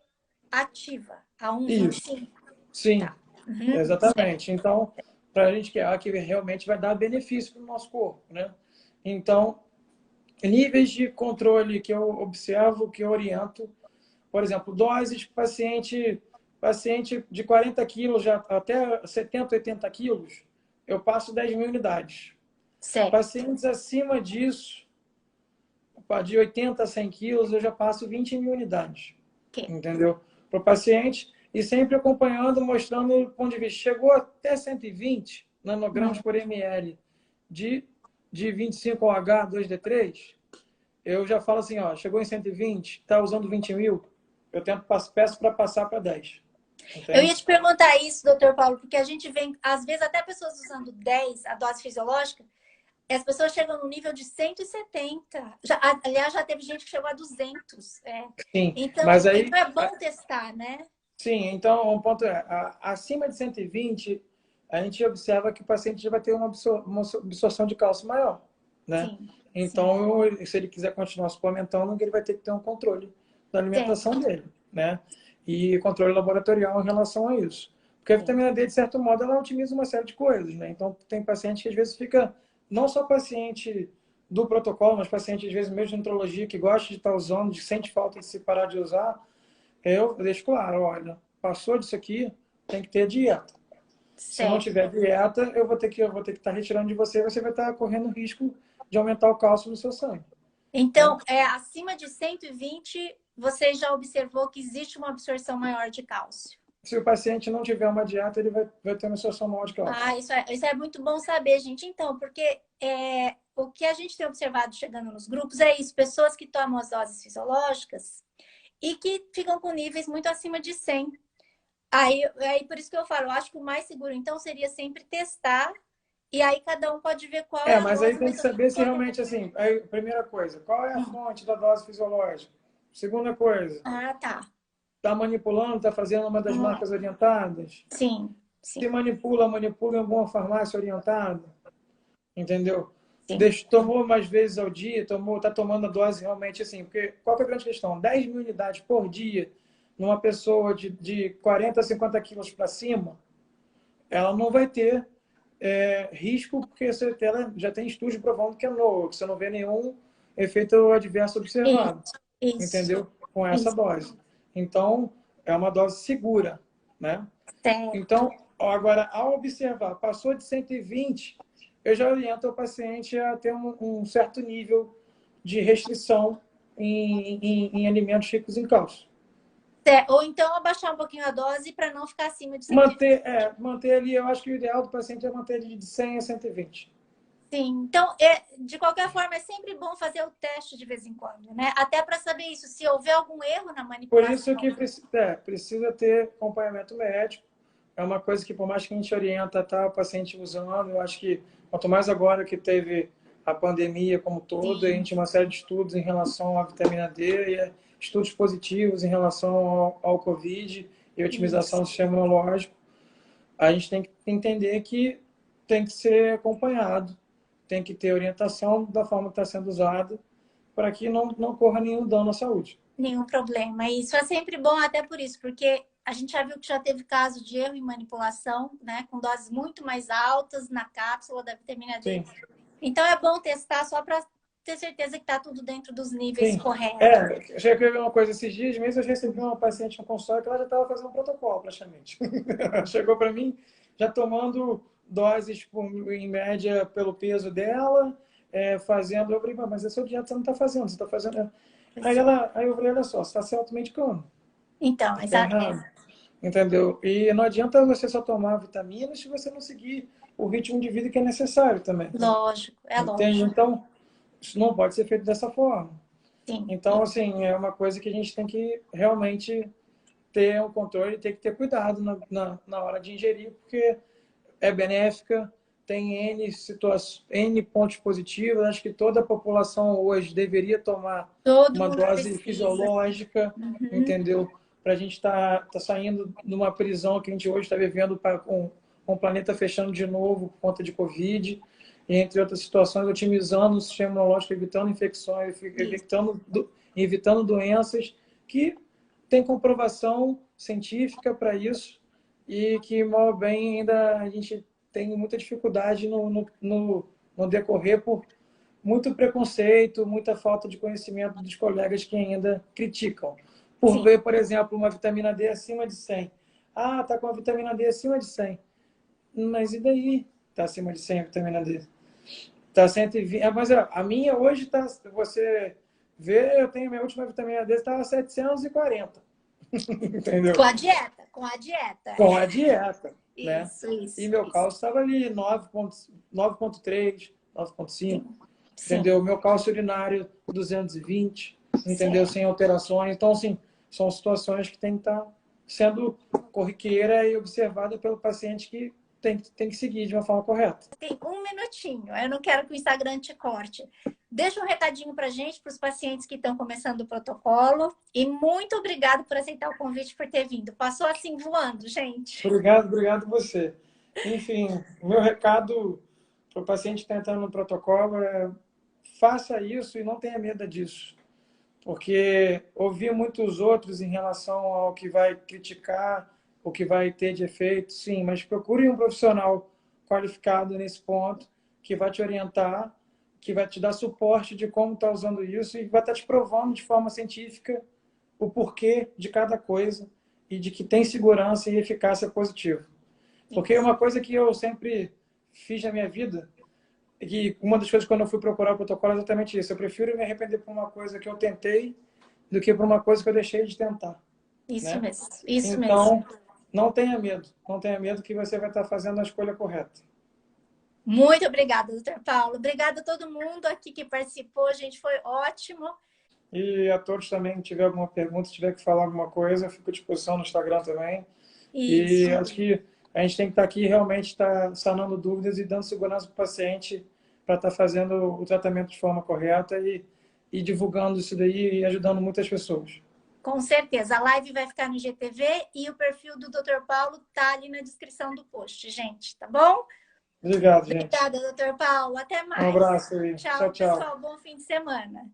ativa, a isso, 1,25. sim, Tá. Uhum. Certo. exatamente. Então, para a gente que é que realmente vai dar benefício para o nosso corpo, né? Então, níveis de controle que eu observo, que eu oriento, por exemplo, doses paciente de 40 quilos já até 70, 80 quilos, eu passo 10.000 unidades. Certo. Pacientes acima disso, de 80 a 100 quilos, eu já passo 20.000 unidades. Ok. Entendeu? Para o paciente e sempre acompanhando, mostrando o ponto de vista. Chegou até 120 nanogramas por ml de, de 25OH, 2D3, eu já falo assim, ó, chegou em 120, está usando 20.000, eu tento, peço para passar para 10. Eu ia Entende? te perguntar isso, doutor Paulo, porque a gente vem, às vezes, até pessoas usando 10, a dose fisiológica, e as pessoas chegam no nível de 170. Já, aliás, já teve gente que chegou a 200. É. Sim, mas Então aí, é bom testar, né? sim, então o ponto é, acima de 120, a gente observa que o paciente já vai ter uma absorção de cálcio maior, né? Sim, sim. Então, se ele quiser continuar suplementando, ele vai ter que ter um controle da Certo. alimentação dele, né? E controle laboratorial em relação a isso. Porque a Sim. vitamina D, de certo modo, ela otimiza uma série de coisas, né? Então, tem paciente que às vezes fica, não só paciente do protocolo, mas paciente às vezes mesmo de neurologia que gosta de estar usando, de sente falta de se parar de usar, eu deixo claro, olha, passou disso aqui, tem que ter dieta. Se não Certo. tiver dieta, eu vou ter que estar retirando de você, você vai estar correndo risco de aumentar o cálcio no seu sangue, né? Então, acima de 120, você já observou que existe uma absorção maior de cálcio. Se o paciente não tiver uma dieta, ele vai ter uma absorção maior de cálcio. Ah, isso é muito bom saber, gente. Então, porque o que a gente tem observado chegando nos grupos é isso: pessoas que tomam as doses fisiológicas e que ficam com níveis muito acima de 100. Aí por isso que eu falo, eu acho que o mais seguro, então, seria sempre testar, e aí cada um pode ver qual é a Mas aí dose tem mais que ou menos saber se qual que realmente, assim, aí, primeira coisa, qual é a fonte da dose fisiológica? Segunda coisa, Ah, tá. está manipulando, está fazendo uma das Hum, marcas orientadas? sim, Se sim, manipula em alguma farmácia orientada, entendeu? sim. Tomou mais vezes ao dia, está tomando a dose realmente assim, porque qual que é a grande questão? 10.000 unidades por dia numa pessoa de 40 a 50 quilos para cima, ela não vai ter risco, porque ela já tem estudos provando que é novo, que você não vê nenhum efeito adverso observado, Isso, isso, entendeu? Com essa isso. dose. Então, é uma dose segura, né? Certo. Então, agora, ao observar, passou de 120, eu já oriento o paciente a ter um certo nível de restrição em alimentos ricos em cálcio. Ou então abaixar um pouquinho a dose para não ficar acima de 120. Manter ali, eu acho que o ideal do paciente é manter ele de 100 a 120. Sim, então, de qualquer forma, é sempre bom fazer o teste de vez em quando, né? Até para saber isso, se houver algum erro na Por isso manipulação. que precisa ter acompanhamento médico. É uma coisa que, por mais que a gente orienta, tá, o paciente usando, eu acho que quanto mais agora que teve a pandemia como todo, a Sim, gente tem uma série de estudos em relação à vitamina D, estudos positivos em relação ao Covid e otimização isso. do sistema imunológico. A gente tem que entender que tem que ser acompanhado, tem que ter orientação da forma que está sendo usado, para que não ocorra nenhum dano à saúde. Nenhum problema. Isso é sempre bom, até por isso, porque a gente já viu que já teve caso de erro em manipulação, né? Com doses muito mais altas na cápsula da vitamina D. Sim. Então é bom testar só para ter certeza que está tudo dentro dos níveis Sim. corretos. Já que eu vi uma coisa esses dias mesmo, eu recebi uma paciente no consultório que ela já estava fazendo um protocolo, praticamente. Chegou para mim já tomando doses, em média, pelo peso dela, fazendo. Eu falei, mas essa dieta você não está fazendo, você está fazendo. Aí eu falei, olha só, você está se automedicando. Então, Está errado. Entendeu? E não adianta você só tomar vitaminas se você não seguir o ritmo de vida que é necessário também. lógico, é Entende? lógico. Então, isso não pode ser feito dessa forma. Sim. Então, assim, é uma coisa que a gente tem que realmente ter um controle, ter que ter cuidado na hora de ingerir, porque é benéfica, tem N pontos positivos. Acho que toda a população hoje deveria tomar Todo uma mundo dose precisa. fisiológica, Uhum. entendeu? Para a gente tá saindo de uma prisão que a gente hoje está vivendo com o planeta fechando de novo por conta de Covid, e entre outras situações, otimizando o sistema imunológico, evitando infecções, Isso. evitando doenças que tem comprovação científica para isso e que, mal ou bem, ainda a gente tem muita dificuldade no decorrer por muito preconceito, muita falta de conhecimento dos colegas que ainda criticam. Por Sim. ver, por exemplo, uma vitamina D acima de 100. Ah, tá com a vitamina D acima de 100. Mas e daí? Tá acima de 100 a vitamina D. Tá 120. Mas a minha hoje tá. Você vê, eu tenho minha última vitamina D, estava 740. Entendeu? Com a dieta, com a dieta. Com a dieta, né? Isso, E isso, meu isso. cálcio estava ali 9,3, 9,5. Sim, sim, Entendeu? Meu cálcio urinário 220, entendeu? certo. Sem alterações. Então, assim, são situações que tem que estar sendo corriqueira e observada pelo paciente que tem que seguir de uma forma correta. Tem um minutinho, eu não quero que o Instagram te corte. Deixa um recadinho para gente, para os pacientes que estão começando o protocolo. E muito obrigado por aceitar o convite, por ter vindo. Passou assim voando, gente. Obrigado você. Enfim, meu recado para o paciente que está entrando no protocolo é faça isso e não tenha medo disso. Porque ouvi muitos outros em relação ao que vai criticar, o que vai ter de efeito, sim, mas procure um profissional qualificado nesse ponto, que vai te orientar, que vai te dar suporte de como está usando isso e vai estar te provando de forma científica o porquê de cada coisa e de que tem segurança e eficácia positiva. Porque Isso. uma coisa que eu sempre fiz na minha vida, e uma das coisas quando eu fui procurar o protocolo é exatamente isso. Eu prefiro me arrepender por uma coisa que eu tentei do que por uma coisa que eu deixei de tentar, Isso né? mesmo, isso mesmo. Então, não tenha medo. Não tenha medo que você vai estar fazendo a escolha correta. Muito obrigada, doutor Paulo. Obrigada a todo mundo aqui que participou, gente. Foi ótimo. E a todos também, que tiver alguma pergunta, se tiver que falar alguma coisa, eu fico à disposição no Instagram também. E Isso. acho que a gente tem que estar aqui realmente estar sanando dúvidas e dando segurança para o paciente para estar fazendo o tratamento de forma correta e divulgando isso daí e ajudando muitas pessoas. Com certeza. A live vai ficar no GTV e o perfil do doutor Paulo tá ali na descrição do post, gente. Tá bom? Obrigado, gente. Obrigada, doutor Paulo. Até Um mais. abraço aí. Tchau, Tchau, tchau. pessoal. Bom fim de semana.